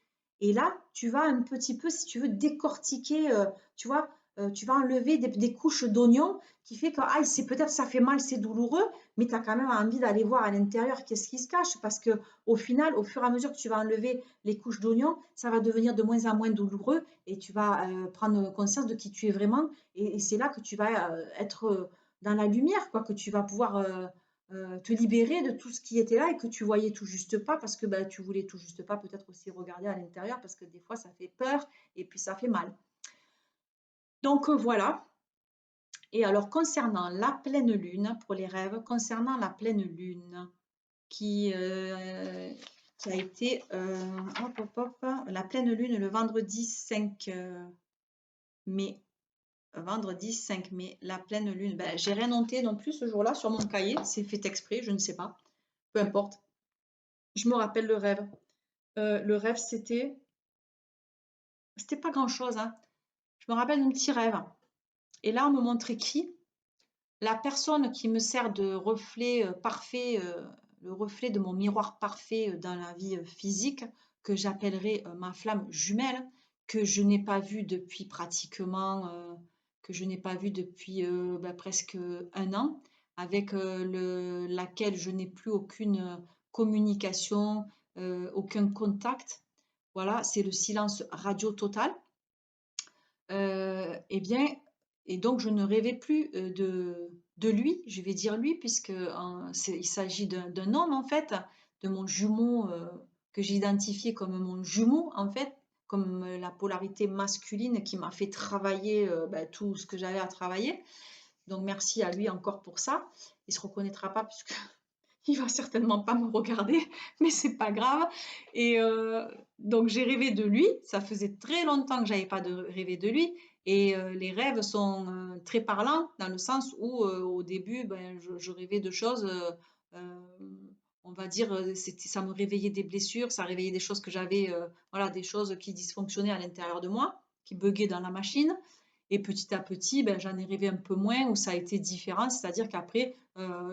Et là, tu vas un petit peu, si tu veux, décortiquer, tu vois, tu vas enlever des couches d'oignons qui fait que ah, c'est peut-être ça fait mal, c'est douloureux, mais tu as quand même envie d'aller voir à l'intérieur qu'est-ce qui se cache parce que au final, au fur et à mesure que tu vas enlever les couches d'oignons, ça va devenir de moins en moins douloureux et tu vas prendre conscience de qui tu es vraiment et c'est là que tu vas être dans la lumière, quoi, que tu vas pouvoir te libérer de tout ce qui était là et que tu voyais tout juste pas parce que bah, tu voulais tout juste pas peut-être aussi regarder à l'intérieur parce que des fois ça fait peur et puis ça fait mal. Donc voilà. Et alors concernant la pleine lune, pour les rêves, concernant la pleine lune qui, euh, qui a été la pleine lune le vendredi 5 mai. Vendredi 5 mai, la pleine lune. Ben, j'ai rien noté non plus ce jour-là sur mon cahier, c'est fait exprès, je ne sais pas. Peu importe. Je me rappelle le rêve. Le rêve, c'était pas grand-chose, hein. Je me rappelle d'un petit rêve. Et là, on me montrait qui? La personne qui me sert de reflet parfait, le reflet de mon miroir parfait dans la vie physique, que j'appellerai ma flamme jumelle, que je n'ai pas vue depuis pratiquement, que je n'ai pas vue depuis presque un an, avec laquelle je n'ai plus aucune communication, aucun contact. Voilà, c'est le silence radio total. Eh bien, et donc je ne rêvais plus de lui, je vais dire lui, puisque il s'agit d'un homme en fait, de mon jumeau que j'ai identifié comme mon jumeau en fait, comme la polarité masculine qui m'a fait travailler tout ce que j'avais à travailler. Donc merci à lui encore pour ça. Il se reconnaîtra pas puisque il va certainement pas me regarder, mais c'est pas grave. Et donc j'ai rêvé de lui. Ça faisait très longtemps que j'avais pas rêvé de lui. Et les rêves sont très parlants dans le sens où au début, ben, je rêvais de choses. Euh, on va dire, ça me réveillait des blessures, ça réveillait des choses que j'avais, voilà, des choses qui dysfonctionnaient à l'intérieur de moi, qui buguaient dans la machine. Et petit à petit, ben, j'en ai rêvé un peu moins, où ça a été différent, c'est-à-dire qu'après,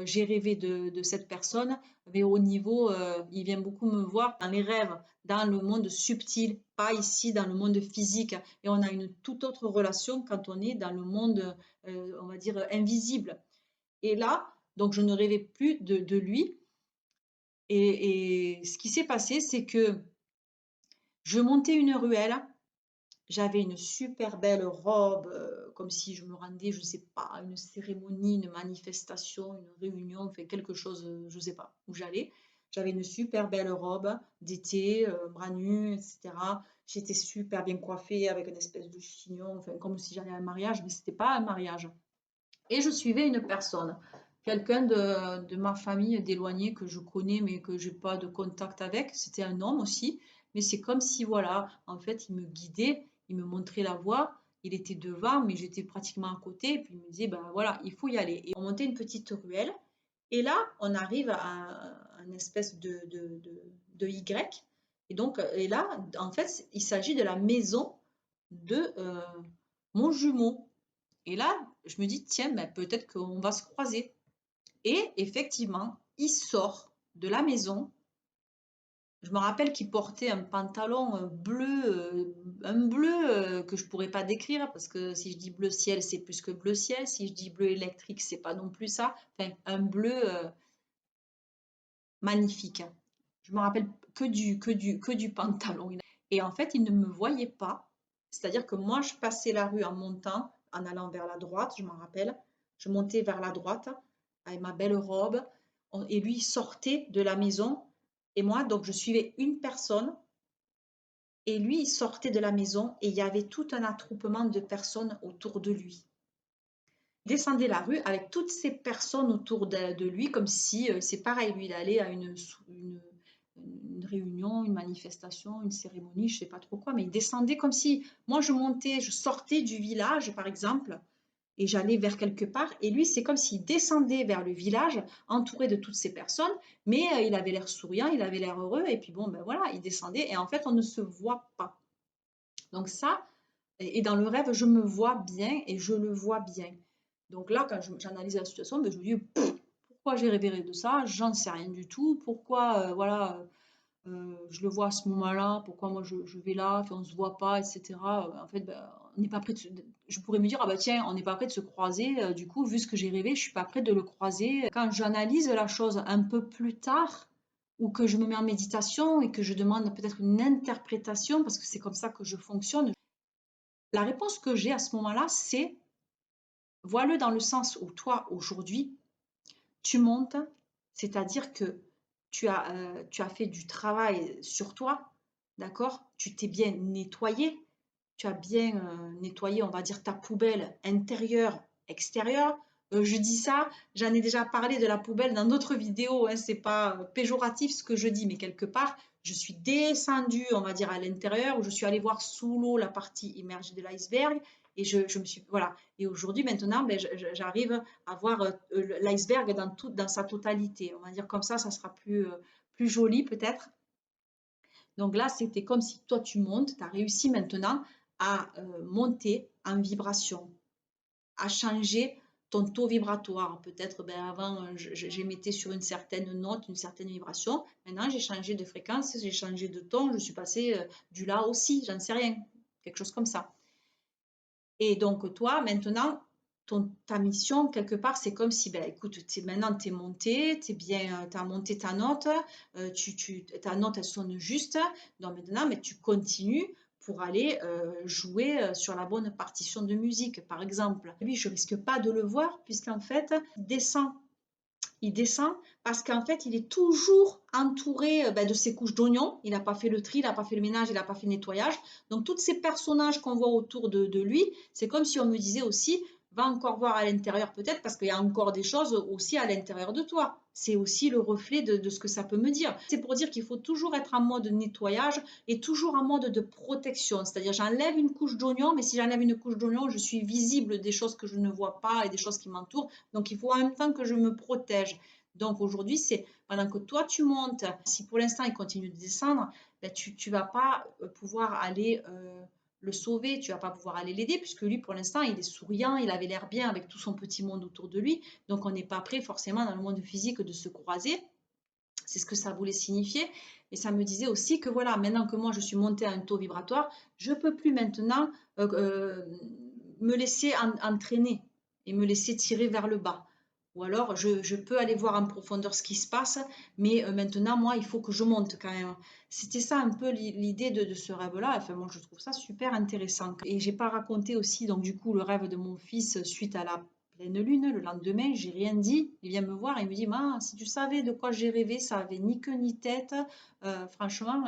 j'ai rêvé de cette personne, mais au niveau, il vient beaucoup me voir dans les rêves, dans le monde subtil, pas ici dans le monde physique. Et on a une toute autre relation quand on est dans le monde, on va dire, invisible. Et là, donc je ne rêvais plus de lui. Et ce qui s'est passé, c'est que je montais une ruelle. J'avais une super belle robe, comme si je me rendais, je ne sais pas, à une cérémonie, une manifestation, une réunion, enfin quelque chose, je ne sais pas où j'allais. J'avais une super belle robe d'été, bras nus, etc. J'étais super bien coiffée avec une espèce de chignon, enfin comme si j'allais à un mariage, mais ce n'était pas un mariage. Et je suivais une personne, quelqu'un de ma famille d'éloigné que je connais mais que je n'ai pas de contact avec. C'était un homme aussi, mais c'est comme si, voilà, en fait, il me guidait, il me montrait la voie. Il était devant, mais j'étais pratiquement à côté. Et puis il me disait, ben voilà, il faut y aller. Et on montait une petite ruelle. Et là, on arrive à une espèce de Y. Et donc, et là, en fait, il s'agit de la maison de mon jumeau. Et là, je me dis, tiens, ben, peut-être qu'on va se croiser. Et effectivement, il sort de la maison. Je me rappelle qu'il portait un pantalon bleu, un bleu que je pourrais pas décrire parce que si je dis bleu ciel, c'est plus que bleu ciel. Si je dis bleu électrique, c'est pas non plus ça. Enfin, un bleu magnifique. Je me rappelle que du pantalon. Et en fait, il ne me voyait pas. C'est-à-dire que moi, je passais la rue en montant, en allant vers la droite, je m'en rappelle. Je montais vers la droite avec ma belle robe, et lui sortait de la maison, et moi, donc je suivais une personne, et lui, il sortait de la maison, et il y avait tout un attroupement de personnes autour de lui. Il descendait la rue avec toutes ces personnes autour de lui, comme si, c'est pareil, lui, il allait à une réunion, une manifestation, une cérémonie, je ne sais pas trop quoi, mais il descendait comme si, moi, je sortais du village, par exemple, et j'allais vers quelque part. Et lui, c'est comme s'il descendait vers le village, entouré de toutes ces personnes, mais il avait l'air souriant, il avait l'air heureux, et puis bon, ben voilà, il descendait, et en fait, on ne se voit pas. Donc ça, et dans le rêve, je me vois bien et je le vois bien. Donc là, quand j'analyse la situation, ben, je me dis, pourquoi j'ai rêvé de ça? J'en sais rien du tout. Pourquoi, voilà, je le vois à ce moment-là, pourquoi moi je vais là, puis on ne se voit pas, etc. En fait, ben, on n'est pas prêt je pourrais me dire, ah bah tiens, on n'est pas prêt de se croiser, du coup, vu ce que j'ai rêvé, je suis pas prêt de le croiser. Quand j'analyse la chose un peu plus tard, ou que je me mets en méditation et que je demande peut-être une interprétation, parce que c'est comme ça que je fonctionne, la réponse que j'ai à ce moment-là, c'est, vois-le dans le sens où toi, aujourd'hui, tu montes, c'est-à-dire que tu as fait du travail sur toi, d'accord? Tu t'es bien nettoyé, tu as bien nettoyé, on va dire, ta poubelle intérieure, extérieure. Je dis ça, j'en ai déjà parlé de la poubelle dans d'autres vidéos, hein, c'est pas péjoratif ce que je dis, mais quelque part, je suis descendue, on va dire, à l'intérieur, où je suis allée voir sous l'eau la partie immergée de l'iceberg, et je me suis, voilà. Et aujourd'hui, maintenant, ben, j'arrive à voir l'iceberg dans sa totalité. On va dire comme ça sera plus joli peut-être. Donc là, c'était comme si toi, tu montes, tu as réussi maintenant à monter en vibration, à changer ton taux vibratoire. Peut-être ben, avant, j'émettais sur une certaine note, une certaine vibration. Maintenant, j'ai changé de fréquence, j'ai changé de ton, je suis passée du là aussi, j'en sais rien, quelque chose comme ça. Et donc, toi, maintenant, ta mission, quelque part, c'est comme si, ben, écoute, maintenant, tu es monté, tu as monté ta note, ta note, elle sonne juste. Donc, maintenant, mais tu continues pour aller jouer sur la bonne partition de musique, par exemple. Lui, je risque pas de le voir, puisqu'en fait, il descend parce qu'en fait, il est toujours entouré ben, de ses couches d'oignons. Il n'a pas fait le tri, il n'a pas fait le ménage, il n'a pas fait le nettoyage. Donc, tous ces personnages qu'on voit autour de lui, c'est comme si on me disait aussi, va encore voir à l'intérieur peut-être, parce qu'il y a encore des choses aussi à l'intérieur de toi. C'est aussi le reflet de ce que ça peut me dire. C'est pour dire qu'il faut toujours être en mode nettoyage et toujours en mode de protection. C'est-à-dire, j'enlève une couche d'oignon, mais si j'enlève une couche d'oignon, je suis visible des choses que je ne vois pas et des choses qui m'entourent. Donc, il faut en même temps que je me protège. Donc, aujourd'hui, c'est pendant que toi, tu montes, si pour l'instant, il continue de descendre, ben, tu ne vas pas pouvoir aller le sauver, tu vas pas pouvoir aller l'aider, puisque lui, pour l'instant, il est souriant, il avait l'air bien avec tout son petit monde autour de lui. Donc, on n'est pas prêt forcément dans le monde physique de se croiser. C'est ce que ça voulait signifier. Et ça me disait aussi que voilà, maintenant que moi, je suis montée à un taux vibratoire, je ne peux plus maintenant me laisser entraîner et me laisser tirer vers le bas. Ou alors, je peux aller voir en profondeur ce qui se passe, mais maintenant, moi, il faut que je monte quand même. C'était ça un peu l'idée de ce rêve-là. Enfin, moi, je trouve ça super intéressant. Et j'ai pas raconté aussi, donc du coup, le rêve de mon fils suite à la pleine lune. Le lendemain, j'ai rien dit. Il vient me voir et il me dit, Ma, si tu savais de quoi j'ai rêvé, ça avait ni queue ni tête. Franchement,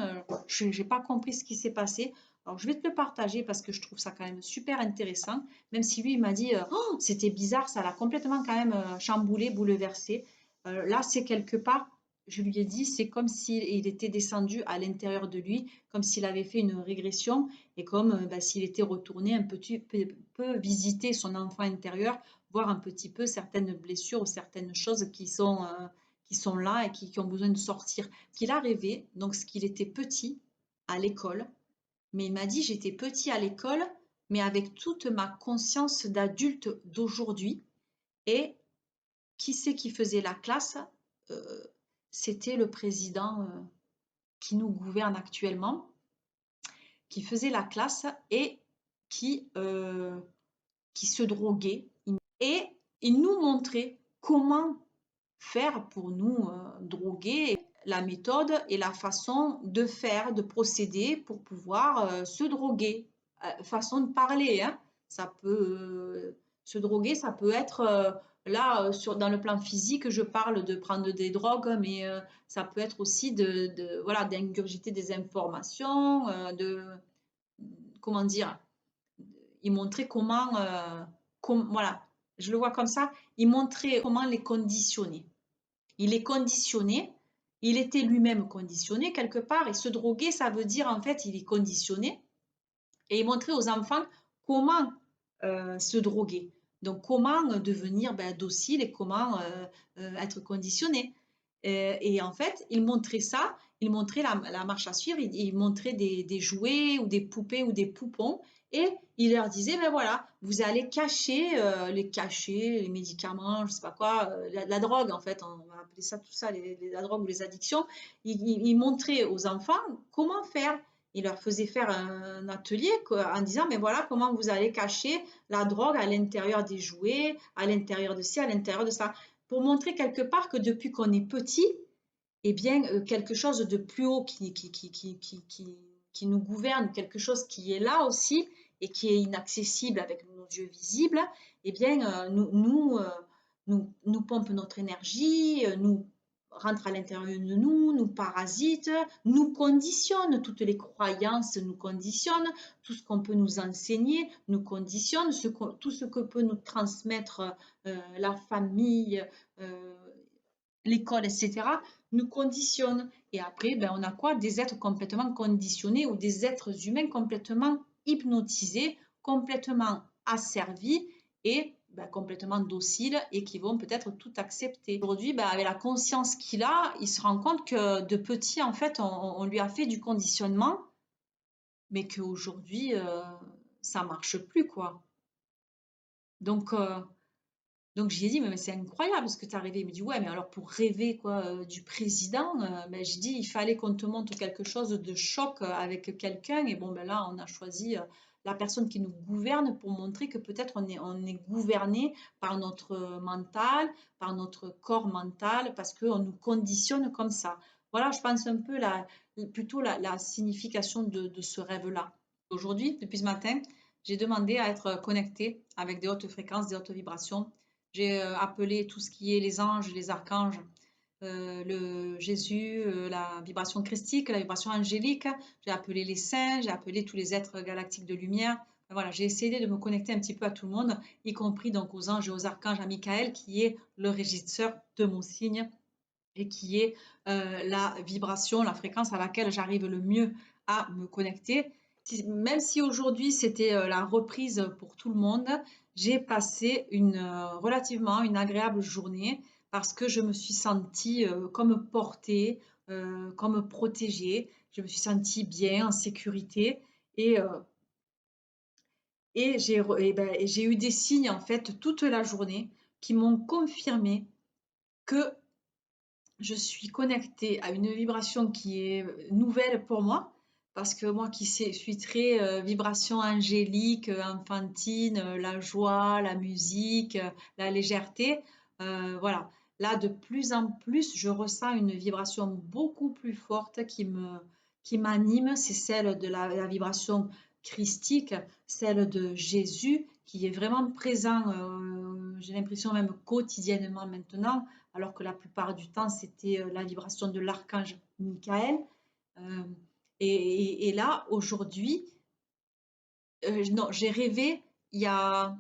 je n'ai pas compris ce qui s'est passé. Alors, je vais te le partager parce que je trouve ça quand même super intéressant. Même si lui, il m'a dit, oh, c'était bizarre, ça l'a complètement quand même chamboulé, bouleversé. Là, c'est quelque part, je lui ai dit, c'est comme s'il était descendu à l'intérieur de lui, comme s'il avait fait une régression et comme bah, s'il était retourné un petit peu visiter son enfant intérieur, voir un petit peu certaines blessures ou certaines choses qui sont là et qui ont besoin de sortir. Qu'il a rêvé, donc ce qu'il était petit à l'école, mais il m'a dit j'étais petit à l'école, mais avec toute ma conscience d'adulte d'aujourd'hui. Et qui c'est qui faisait la classe? Euh, C'était le président qui nous gouverne actuellement, qui faisait la classe et qui se droguait. Et il nous montrait comment faire pour nous droguer, la méthode et la façon de faire, de procéder pour pouvoir se droguer. Façon de parler, hein. Ça peut se droguer, ça peut être là, dans le plan physique, je parle de prendre des drogues, mais ça peut être aussi voilà, d'ingurgiter des informations, comment dire, il montrait comment, voilà, je le vois comme ça, il montrait comment les conditionner. Il est conditionné, il était lui-même conditionné quelque part, et se droguer, ça veut dire en fait, il est conditionné, et il montrait aux enfants comment se droguer. Donc, comment devenir docile et comment être conditionné. Et en fait, il montrait ça, il montrait la marche à suivre, il montrait des jouets ou des poupées ou des poupons, et il leur disait, ben voilà, vous allez cacher les cachets, les médicaments, je sais pas quoi, la drogue en fait, on va appeler ça tout ça, la drogue ou les addictions. Il montrait aux enfants comment faire. Il leur faisait faire un atelier en disant, mais voilà comment vous allez cacher la drogue à l'intérieur des jouets, à l'intérieur de ci, à l'intérieur de ça, pour montrer quelque part que depuis qu'on est petit, eh bien, quelque chose de plus haut qui nous gouverne, quelque chose qui est là aussi et qui est inaccessible avec nos yeux visibles, eh bien, nous pompe notre énergie, nous rentre à l'intérieur de nous, nous parasite, nous conditionne, toutes les croyances nous conditionnent, tout ce qu'on peut nous enseigner nous conditionne, tout ce que peut nous transmettre la famille, euh, l'école, etc., nous conditionne. Et après, ben, on a quoi? Des êtres complètement conditionnés ou des êtres humains complètement hypnotisés, complètement asservis et ben, complètement dociles et qui vont peut-être tout accepter. Aujourd'hui, ben, avec la conscience qu'il a, il se rend compte que de petit, en fait, on lui a fait du conditionnement, mais qu'aujourd'hui, ça marche plus, quoi. Donc, j'ai dit, mais c'est incroyable ce que tu as rêvé. Il me dit, ouais, mais alors pour rêver quoi, du président, ben, j'ai dit, il fallait qu'on te montre quelque chose de choc avec quelqu'un. Et bon, ben là, on a choisi la personne qui nous gouverne pour montrer que peut-être on est gouverné par notre mental, par notre corps mental, parce qu'on nous conditionne comme ça. Voilà, je pense un peu plutôt la signification de ce rêve-là. Aujourd'hui, depuis ce matin, j'ai demandé à être connectée avec des hautes fréquences, des hautes vibrations. J'ai appelé tout ce qui est les anges, les archanges, le Jésus, la vibration christique, la vibration angélique. J'ai appelé les saints, j'ai appelé tous les êtres galactiques de lumière. Voilà, j'ai essayé de me connecter un petit peu à tout le monde, y compris donc aux anges et aux archanges, à Michael, qui est le régisseur de mon signe et qui est la vibration, la fréquence à laquelle j'arrive le mieux à me connecter. Même si aujourd'hui c'était la reprise pour tout le monde, j'ai passé relativement une agréable journée parce que je me suis sentie comme portée, comme protégée. Je me suis sentie bien, en sécurité et, j'ai eu des signes en fait toute la journée qui m'ont confirmé que je suis connectée à une vibration qui est nouvelle pour moi, parce que moi qui suis très vibration angélique, enfantine, la joie, la musique, la légèreté, voilà. Là, de plus en plus, je ressens une vibration beaucoup plus forte qui m'anime, c'est celle de la vibration christique, celle de Jésus, qui est vraiment présent, j'ai l'impression même quotidiennement maintenant, alors que la plupart du temps, c'était la vibration de l'archange Michael. Euh, et là, aujourd'hui, non, j'ai rêvé il y a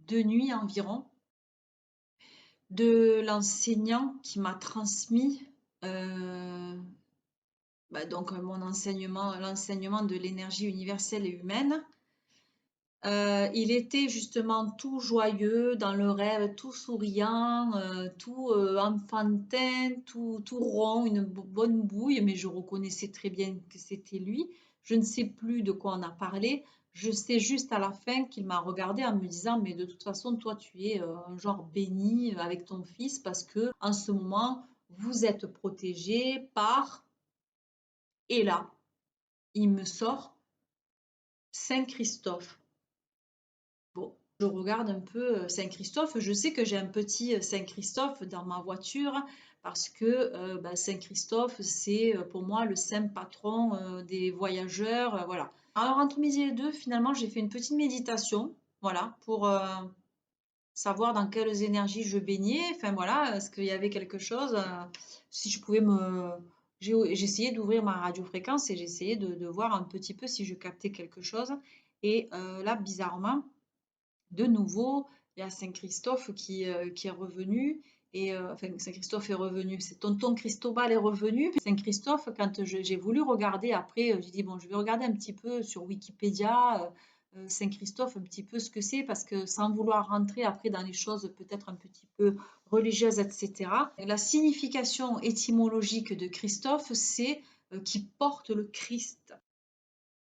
2 nuits environ de l'enseignant qui m'a transmis donc mon enseignement, l'enseignement de l'énergie universelle et humaine. Il était justement tout joyeux dans le rêve, tout souriant, tout enfantin, tout rond, une bonne bouille, mais je reconnaissais très bien que c'était lui. Je ne sais plus de quoi on a parlé. Je sais juste à la fin qu'il m'a regardé en me disant, mais de toute façon, toi, tu es un genre béni avec ton fils parce que en ce moment, vous êtes protégé par... Et là, il me sort Saint Christophe. Bon, je regarde un peu Saint-Christophe. Je sais que j'ai un petit Saint-Christophe dans ma voiture parce que Saint-Christophe, c'est pour moi le saint patron des voyageurs. Voilà. Alors, entre midi et deux, finalement, j'ai fait une petite méditation. Voilà, savoir dans quelles énergies je baignais. Enfin voilà, est-ce qu'il y avait quelque chose, si je pouvais j'essayais d'ouvrir ma radiofréquence et j'essayais de voir un petit peu si je captais quelque chose. Et là, bizarrement, de nouveau, il y a Saint-Christophe qui est revenu. Et enfin, Saint-Christophe est revenu, c'est tonton Cristobal est revenu. Saint-Christophe, quand j'ai voulu regarder après, j'ai dit, bon, je vais regarder un petit peu sur Wikipédia, Saint-Christophe, un petit peu ce que c'est, parce que sans vouloir rentrer après dans les choses peut-être un petit peu religieuses, etc. La signification étymologique de Christophe, c'est qui porte le Christ.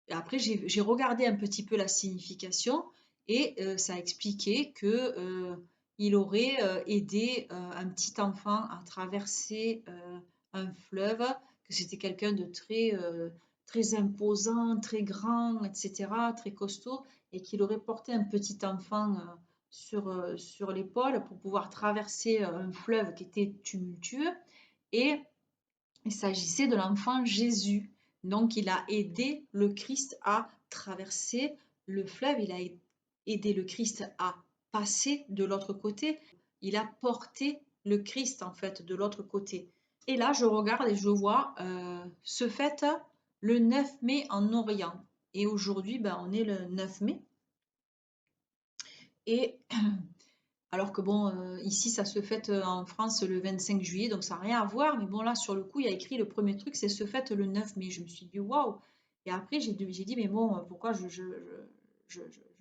Et après, j'ai regardé un petit peu la signification et ça expliquait que il aurait aidé un petit enfant à traverser un fleuve, que c'était quelqu'un de très imposant, très grand, etc., très costaud, et qu'il aurait porté un petit enfant sur l'épaule pour pouvoir traverser un fleuve qui était tumultueux. Et il s'agissait de l'enfant Jésus. Donc, il a aidé le Christ à traverser le fleuve, il a aidé le Christ à passer de l'autre côté. Il a porté le Christ, en fait, de l'autre côté. Et là, je regarde et je vois ce fête le 9 mai en Orient. Et aujourd'hui, ben, on est le 9 mai. Et alors que bon, ici, ça se fête en France le 25 juillet, donc ça n'a rien à voir. Mais bon, là, sur le coup, il y a écrit le premier truc, c'est se fête le 9 mai. Je me suis dit, waouh! Et après, j'ai dit, mais bon, pourquoi je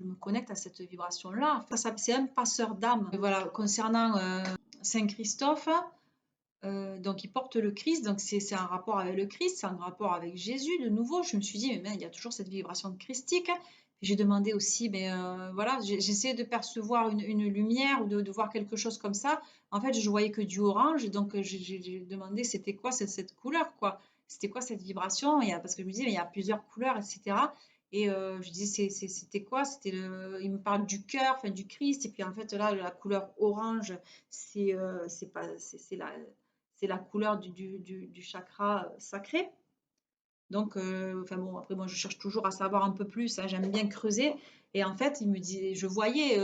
me connecte à cette vibration-là? Enfin, c'est un passeur d'âme. Voilà, concernant Saint-Christophe, donc il porte le Christ, donc c'est un rapport avec le Christ, c'est un rapport avec Jésus de nouveau. Je me suis dit, mais il y a toujours cette vibration christique. J'ai demandé aussi, mais voilà, j'essayais de percevoir une lumière ou de voir quelque chose comme ça. En fait, je voyais que du orange, et donc j'ai demandé c'était quoi cette couleur, quoi. C'était quoi cette vibration? Parce que je me disais, mais il y a plusieurs couleurs, etc. Et je disais, c'était quoi? Il me parle du cœur, enfin du Christ, et puis en fait là, la couleur orange, c'est pas, c'est la couleur du chakra sacré. Donc, enfin bon, après moi je cherche toujours à savoir un peu plus, hein, j'aime bien creuser. Et en fait, il me dit, je voyais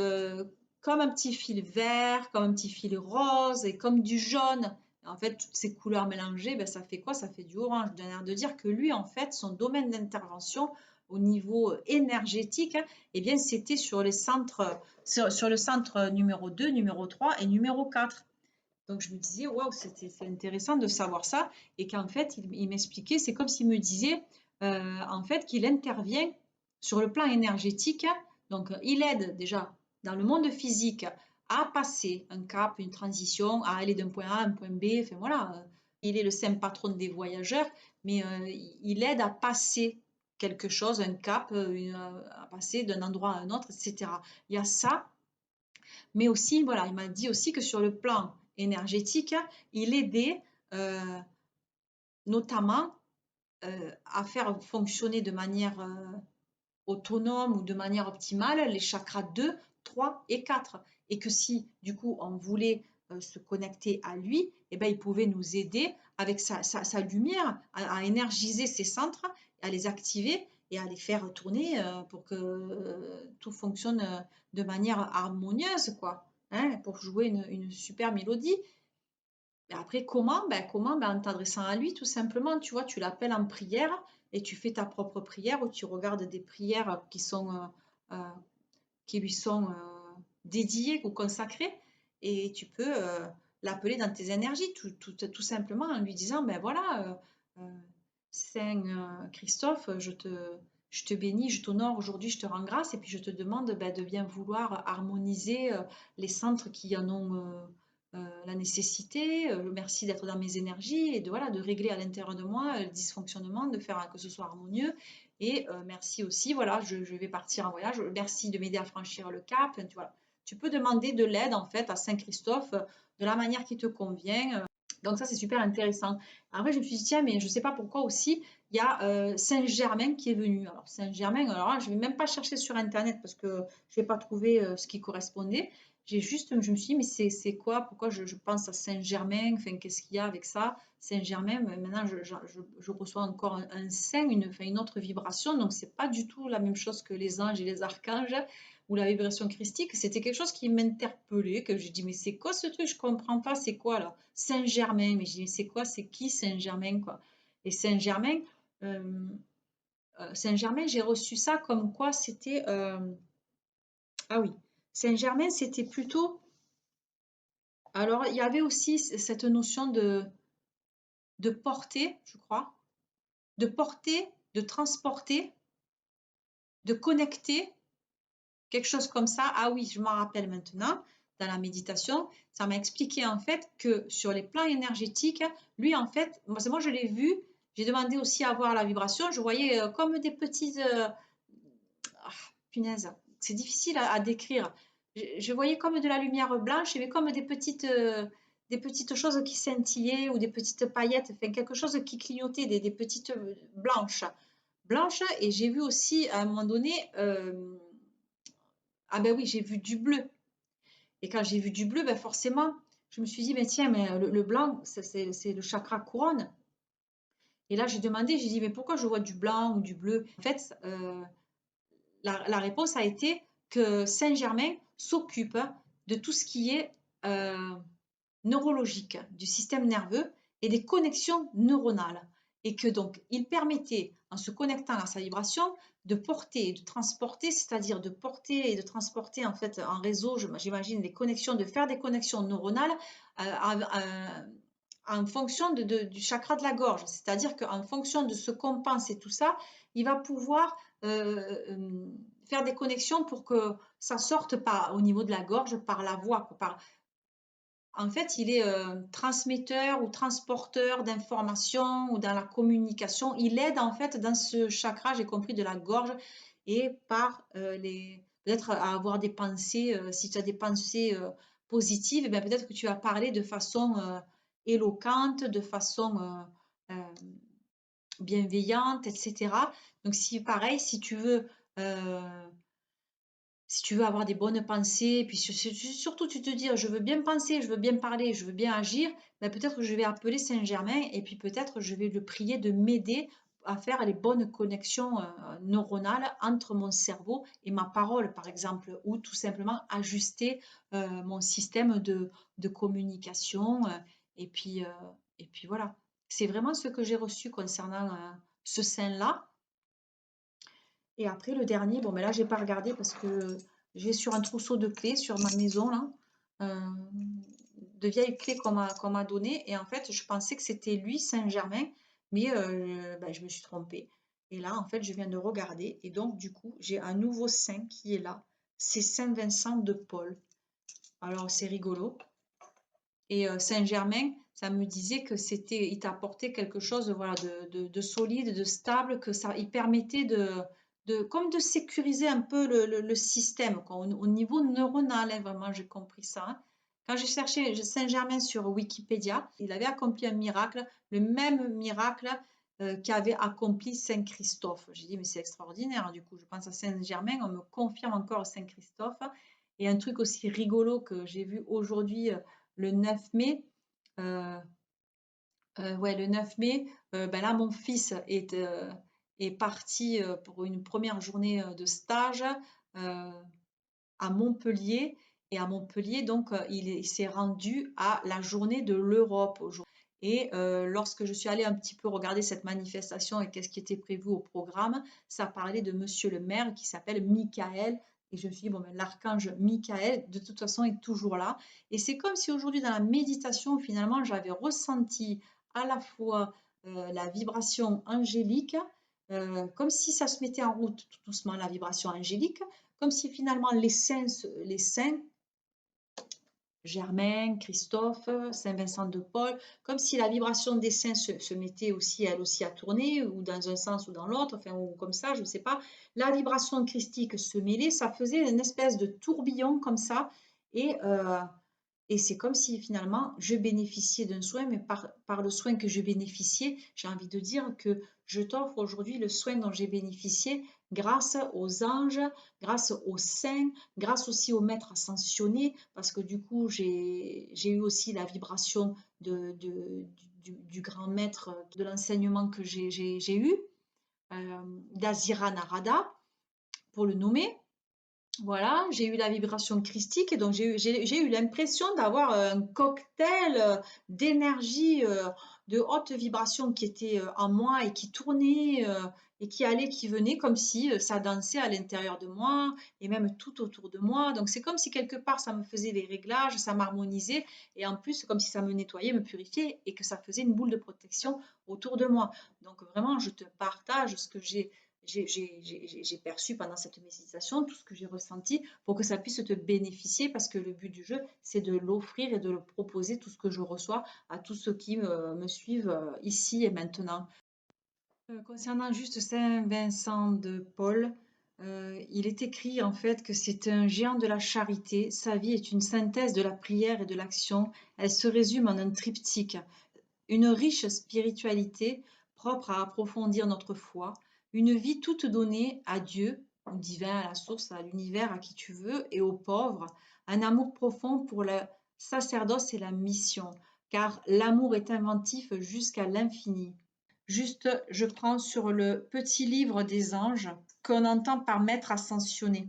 comme un petit fil vert, comme un petit fil rose et comme du jaune. Et en fait, toutes ces couleurs mélangées, ben, ça fait quoi? Ça fait du orange. J'ai l'air de dire que lui, en fait, son domaine d'intervention au niveau énergétique, hein, eh bien, c'était sur les centres, sur le centre numéro 2, numéro 3 et numéro 4. Donc je me disais, waouh, c'est intéressant de savoir ça. Et qu'en fait, il m'expliquait, c'est comme s'il me disait, en fait, qu'il intervient sur le plan énergétique. Donc il aide déjà dans le monde physique à passer un cap, une transition, à aller d'un point A à un point B. Enfin voilà, il est le saint patron des voyageurs, mais il aide à passer quelque chose, un cap, à passer d'un endroit à un autre, etc. Il y a ça, mais aussi, voilà, il m'a dit aussi que sur le plan énergétique, il aidait notamment à faire fonctionner de manière autonome ou de manière optimale les chakras 2, 3 et 4. Et que si, du coup, on voulait se connecter à lui, eh ben, il pouvait nous aider avec sa lumière à énergiser ces centres, à les activer et à les faire tourner pour que tout fonctionne de manière harmonieuse, quoi. Hein, pour jouer une super mélodie. Et après, comment? Ben, en t'adressant à lui, tout simplement. Tu vois, tu l'appelles en prière et tu fais ta propre prière ou tu regardes des prières euh, qui lui sont dédiées ou consacrées et tu peux l'appeler dans tes énergies, tout simplement en lui disant, ben voilà, Saint Christophe, je te bénis, je t'honore aujourd'hui, je te rends grâce et puis je te demande ben, de bien vouloir harmoniser les centres qui en ont la nécessité. Merci d'être dans mes énergies et voilà, de régler à l'intérieur de moi le dysfonctionnement, de faire que ce soit harmonieux. Et merci aussi, voilà, je vais partir en voyage. Merci de m'aider à franchir le cap. Enfin, tu peux demander de l'aide en fait à Saint Christophe de la manière qui te convient. Donc ça, c'est super intéressant. Après, je me suis dit, tiens, mais je ne sais pas pourquoi aussi, il y a Saint-Germain qui est venu. Alors, Saint-Germain, alors là, je ne vais même pas chercher sur Internet parce que je n'ai pas trouvé ce qui correspondait. je me suis dit, mais c'est quoi? Pourquoi je pense à Saint-Germain? Enfin, qu'est-ce qu'il y a avec ça? Saint-Germain, maintenant, je reçois encore un saint, enfin, une autre vibration. Donc, c'est pas du tout la même chose que les anges et les archanges ou la vibration christique. C'était quelque chose qui m'interpellait, que je dis, mais c'est quoi ce truc? Je comprends pas, c'est quoi là? Saint-Germain, mais je dis, mais c'est quoi? C'est qui Saint-Germain, quoi? Et euh, Saint-Germain, j'ai reçu ça comme quoi c'était. Ah oui, Saint-Germain, c'était plutôt. Alors, il y avait aussi cette notion de porter, je crois, de porter, de transporter, de connecter, quelque chose comme ça. Ah oui, je m'en rappelle maintenant, dans la méditation, ça m'a expliqué en fait que sur les plans énergétiques, lui en fait, moi je l'ai vu, j'ai demandé aussi à voir la vibration, je voyais comme des petites. Ah, punaise, c'est difficile à décrire. Je voyais comme de la lumière blanche, il y avait comme des petites choses qui scintillaient ou des petites paillettes, enfin quelque chose qui clignotait, des petites blanches. Blanches, et j'ai vu aussi à un moment donné, ah ben oui, j'ai vu du bleu. Et quand j'ai vu du bleu, ben forcément, je me suis dit, ben tiens, mais le blanc, c'est le chakra couronne. Et là, j'ai demandé, j'ai dit, mais pourquoi je vois du blanc ou du bleu? En fait, la réponse a été que Saint-Germain s'occupe de tout ce qui est neurologique, du système nerveux et des connexions neuronales. Et que donc, il permettait, en se connectant à sa vibration, de porter et de transporter, c'est-à-dire de porter et de transporter en fait en réseau, j'imagine, des connexions, de faire des connexions neuronales en fonction du chakra de la gorge. C'est-à-dire qu'en fonction de ce qu'on pense et tout ça, il va pouvoir faire des connexions pour que ça sorte au niveau de la gorge par la voix. En fait, il est transmetteur ou transporteur d'informations ou dans la communication. Il aide en fait dans ce chakra, j'ai compris, de la gorge et par peut-être à avoir des pensées. Si tu as des pensées positives, eh peut-être que tu vas parler de façon éloquente, de façon bienveillante, etc. Donc, si pareil, euh, si tu veux avoir des bonnes pensées, puis surtout tu te dis je veux bien penser, je veux bien parler, je veux bien agir, ben peut-être que je vais appeler Saint-Germain et puis peut-être je vais le prier de m'aider à faire les bonnes connexions neuronales entre mon cerveau et ma parole, par exemple, ou tout simplement ajuster mon système de communication. Et puis, euh, et puis voilà. C'est vraiment ce que j'ai reçu concernant ce saint-là. Et après, le dernier, bon, mais là, j'ai pas regardé parce que j'ai sur un trousseau de clés sur ma maison, là, euh, de vieilles clés qu'on m'a données. Et en fait, je pensais que c'était lui, Saint-Germain, mais ben, je me suis trompée. Et là, en fait, je viens de regarder. Et donc, du coup, j'ai un nouveau saint qui est là. C'est Saint-Vincent de Paul. Alors, c'est rigolo. Et Saint-Germain, ça me disait que il t'apportait quelque chose, voilà, de solide, de stable, que ça, il permettait comme de sécuriser un peu le système, quoi, au niveau neuronal, hein, vraiment, j'ai compris ça, hein. Quand j'ai cherché Saint-Germain sur Wikipédia, il avait accompli un miracle, le même miracle qu'avait accompli Saint Christophe. J'ai dit, mais c'est extraordinaire, hein, du coup, je pense à Saint-Germain, on me confirme encore Saint Christophe. Et un truc aussi rigolo que j'ai vu aujourd'hui, le 9 mai, euh, ouais, le 9 mai, ben là, mon fils est parti pour une première journée de stage euh, à Montpellier. Et à Montpellier, donc, il s'est rendu à la journée de l'Europe aujourd'hui. Et lorsque je suis allée un petit peu regarder cette manifestation et qu'est-ce qui était prévu au programme, ça parlait de monsieur le maire qui s'appelle Michael. Et je me suis dit, bon, ben, l'archange Michael, de toute façon, est toujours là. Et c'est comme si aujourd'hui, dans la méditation, finalement, j'avais ressenti à la fois la vibration angélique, comme si ça se mettait en route tout doucement, la vibration angélique, comme si finalement les saints, Germain, Christophe, Saint-Vincent de Paul, comme si la vibration des saints se mettait aussi, elle aussi, à tourner, ou dans un sens ou dans l'autre, enfin, ou comme ça, je ne sais pas. La vibration christique se mêlait, ça faisait une espèce de tourbillon comme ça, et, Et c'est comme si finalement je bénéficiais d'un soin, mais par le soin que je bénéficiais, j'ai envie de dire que je t'offre aujourd'hui le soin dont j'ai bénéficié grâce aux anges, grâce aux saints, grâce aussi au maître ascensionné, parce que du coup j'ai eu aussi la vibration du grand maître de l'enseignement que j'ai eu, d'Azira Narada, pour le nommer. Voilà, j'ai eu la vibration christique et donc j'ai eu l'impression d'avoir un cocktail d'énergie de haute vibration qui était en moi et qui tournait et qui allait, qui venait, comme si ça dansait à l'intérieur de moi et même tout autour de moi. Donc c'est comme si quelque part ça me faisait des réglages, ça m'harmonisait et en plus comme si ça me nettoyait, me purifiait et que ça faisait une boule de protection autour de moi. Donc vraiment, je te partage ce que j'ai perçu pendant cette méditation, tout ce que j'ai ressenti pour que ça puisse te bénéficier parce que le but du jeu, c'est de l'offrir et de le proposer, tout ce que je reçois à tous ceux qui me suivent ici et maintenant. Concernant juste Saint Vincent de Paul, il est écrit en fait que c'est un géant de la charité. Sa vie est une synthèse de la prière et de l'action. Elle se résume en un triptyque: une riche spiritualité propre à approfondir notre foi, une vie toute donnée à Dieu, au divin, à la source, à l'univers, à qui tu veux, et aux pauvres, un amour profond pour le sacerdoce et la mission, car l'amour est inventif jusqu'à l'infini. Juste, je prends sur le petit livre des anges qu'on entend par maître ascensionné.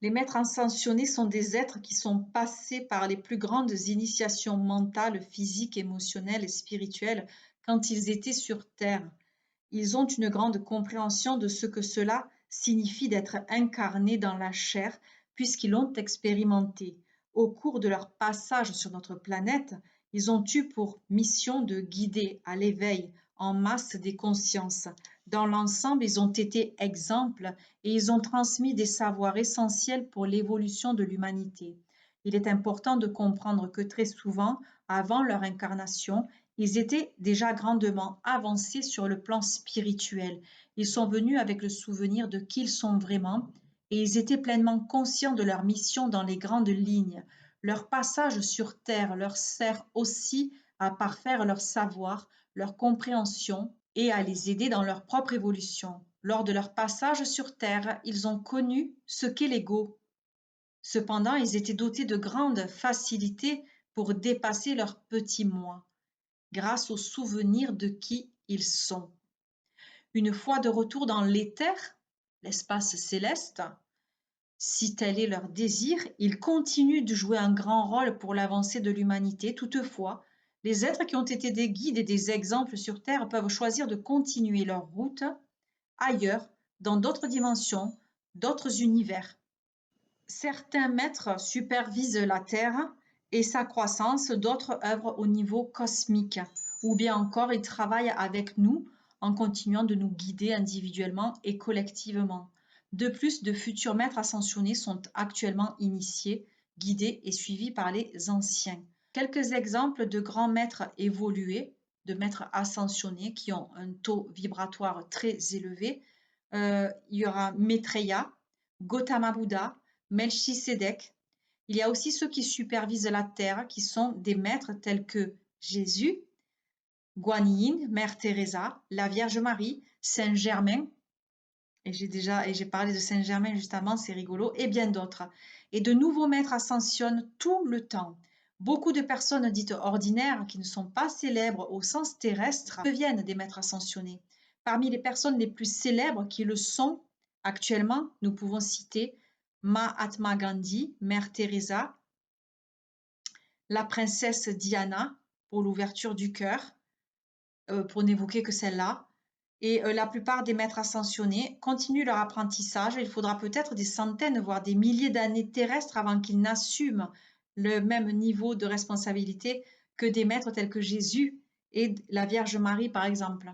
Les maîtres ascensionnés sont des êtres qui sont passés par les plus grandes initiations mentales, physiques, émotionnelles et spirituelles quand ils étaient sur Terre. Ils ont une grande compréhension de ce que cela signifie d'être incarné dans la chair, puisqu'ils l'ont expérimenté. Au cours de leur passage sur notre planète, ils ont eu pour mission de guider à l'éveil en masse des consciences. Dans l'ensemble, ils ont été exemples et ils ont transmis des savoirs essentiels pour l'évolution de l'humanité. Il est important de comprendre que très souvent, avant leur incarnation, ils étaient déjà grandement avancés sur le plan spirituel. Ils sont venus avec le souvenir de qui ils sont vraiment et ils étaient pleinement conscients de leur mission dans les grandes lignes. Leur passage sur Terre leur sert aussi à parfaire leur savoir, leur compréhension et à les aider dans leur propre évolution. Lors de leur passage sur Terre, ils ont connu ce qu'est l'ego. Cependant, ils étaient dotés de grandes facilités pour dépasser leur petit moi grâce au souvenir de qui ils sont. Une fois de retour dans l'éther, l'espace céleste, si tel est leur désir, ils continuent de jouer un grand rôle pour l'avancée de l'humanité. Toutefois, les êtres qui ont été des guides et des exemples sur Terre peuvent choisir de continuer leur route ailleurs, dans d'autres dimensions, d'autres univers. Certains maîtres supervisent la Terre et sa croissance, d'autres œuvrent au niveau cosmique, ou bien encore ils travaillent avec nous en continuant de nous guider individuellement et collectivement. De plus, de futurs maîtres ascensionnés sont actuellement initiés, guidés et suivis par les anciens. Quelques exemples de grands maîtres évolués, de maîtres ascensionnés qui ont un taux vibratoire très élevé. Il y aura Maitreya, Gautama Buddha, Melchisédek. Il y a aussi ceux qui supervisent la terre, qui sont des maîtres tels que Jésus, Guan Yin, Mère Teresa, la Vierge Marie, Saint Germain, et j'ai parlé de Saint Germain justement, c'est rigolo, et bien d'autres. Et de nouveaux maîtres ascensionnent tout le temps. Beaucoup de personnes dites ordinaires, qui ne sont pas célèbres au sens terrestre, deviennent des maîtres ascensionnés. Parmi les personnes les plus célèbres qui le sont actuellement, nous pouvons citer Mahatma Gandhi, Mère Teresa, la princesse Diana pour l'ouverture du cœur, pour n'évoquer que celle-là. Et la plupart des maîtres ascensionnés continuent leur apprentissage. Il faudra peut-être des centaines, voire des milliers d'années terrestres avant qu'ils n'assument le même niveau de responsabilité que des maîtres tels que Jésus et la Vierge Marie, par exemple.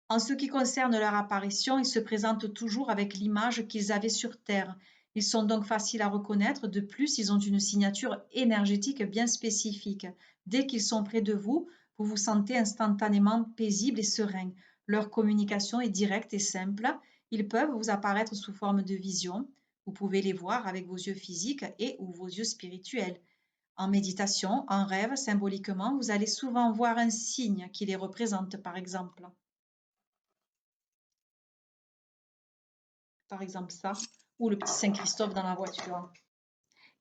En ce qui concerne leur apparition, ils se présentent toujours avec l'image qu'ils avaient sur Terre. Ils sont donc faciles à reconnaître. De plus, ils ont une signature énergétique bien spécifique. Dès qu'ils sont près de vous, vous vous sentez instantanément paisible et serein. Leur communication est directe et simple. Ils peuvent vous apparaître sous forme de vision. Vous pouvez les voir avec vos yeux physiques et ou vos yeux spirituels. En méditation, en rêve, symboliquement, vous allez souvent voir un signe qui les représente, par exemple. Par exemple ça, ou le petit Saint-Christophe dans la voiture.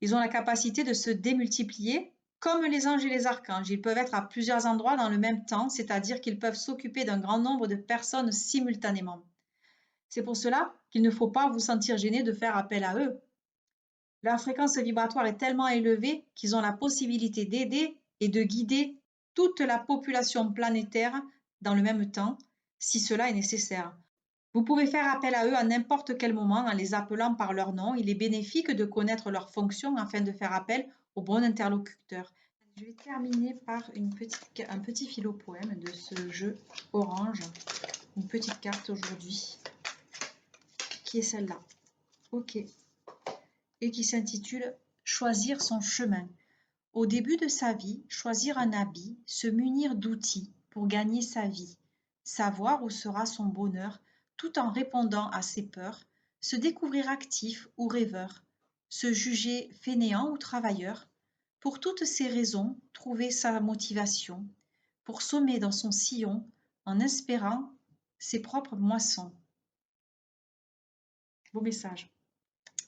Ils ont la capacité de se démultiplier comme les anges et les archanges. Ils peuvent être à plusieurs endroits dans le même temps, c'est-à-dire qu'ils peuvent s'occuper d'un grand nombre de personnes simultanément. C'est pour cela qu'il ne faut pas vous sentir gêné de faire appel à eux. Leur fréquence vibratoire est tellement élevée qu'ils ont la possibilité d'aider et de guider toute la population planétaire dans le même temps, si cela est nécessaire. Vous pouvez faire appel à eux à n'importe quel moment en les appelant par leur nom. Il est bénéfique de connaître leurs fonctions afin de faire appel au bon interlocuteur. Je vais terminer par un petit philo-poème de ce jeu orange, une petite carte aujourd'hui, qui est celle-là. Ok. Et qui s'intitule Choisir son chemin. Au début de sa vie, choisir un habit, se munir d'outils pour gagner sa vie, savoir où sera son bonheur tout en répondant à ses peurs, se découvrir actif ou rêveur, se juger fainéant ou travailleur, pour toutes ces raisons, trouver sa motivation, pour sommer dans son sillon en espérant ses propres moissons. Beau message.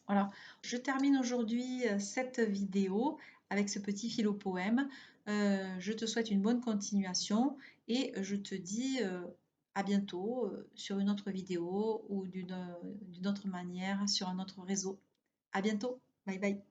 Voilà, je termine aujourd'hui cette vidéo avec ce petit philo-poème. Je te souhaite une bonne continuation et je te dis à bientôt sur une autre vidéo ou d'une autre manière sur un autre réseau. À bientôt, bye bye.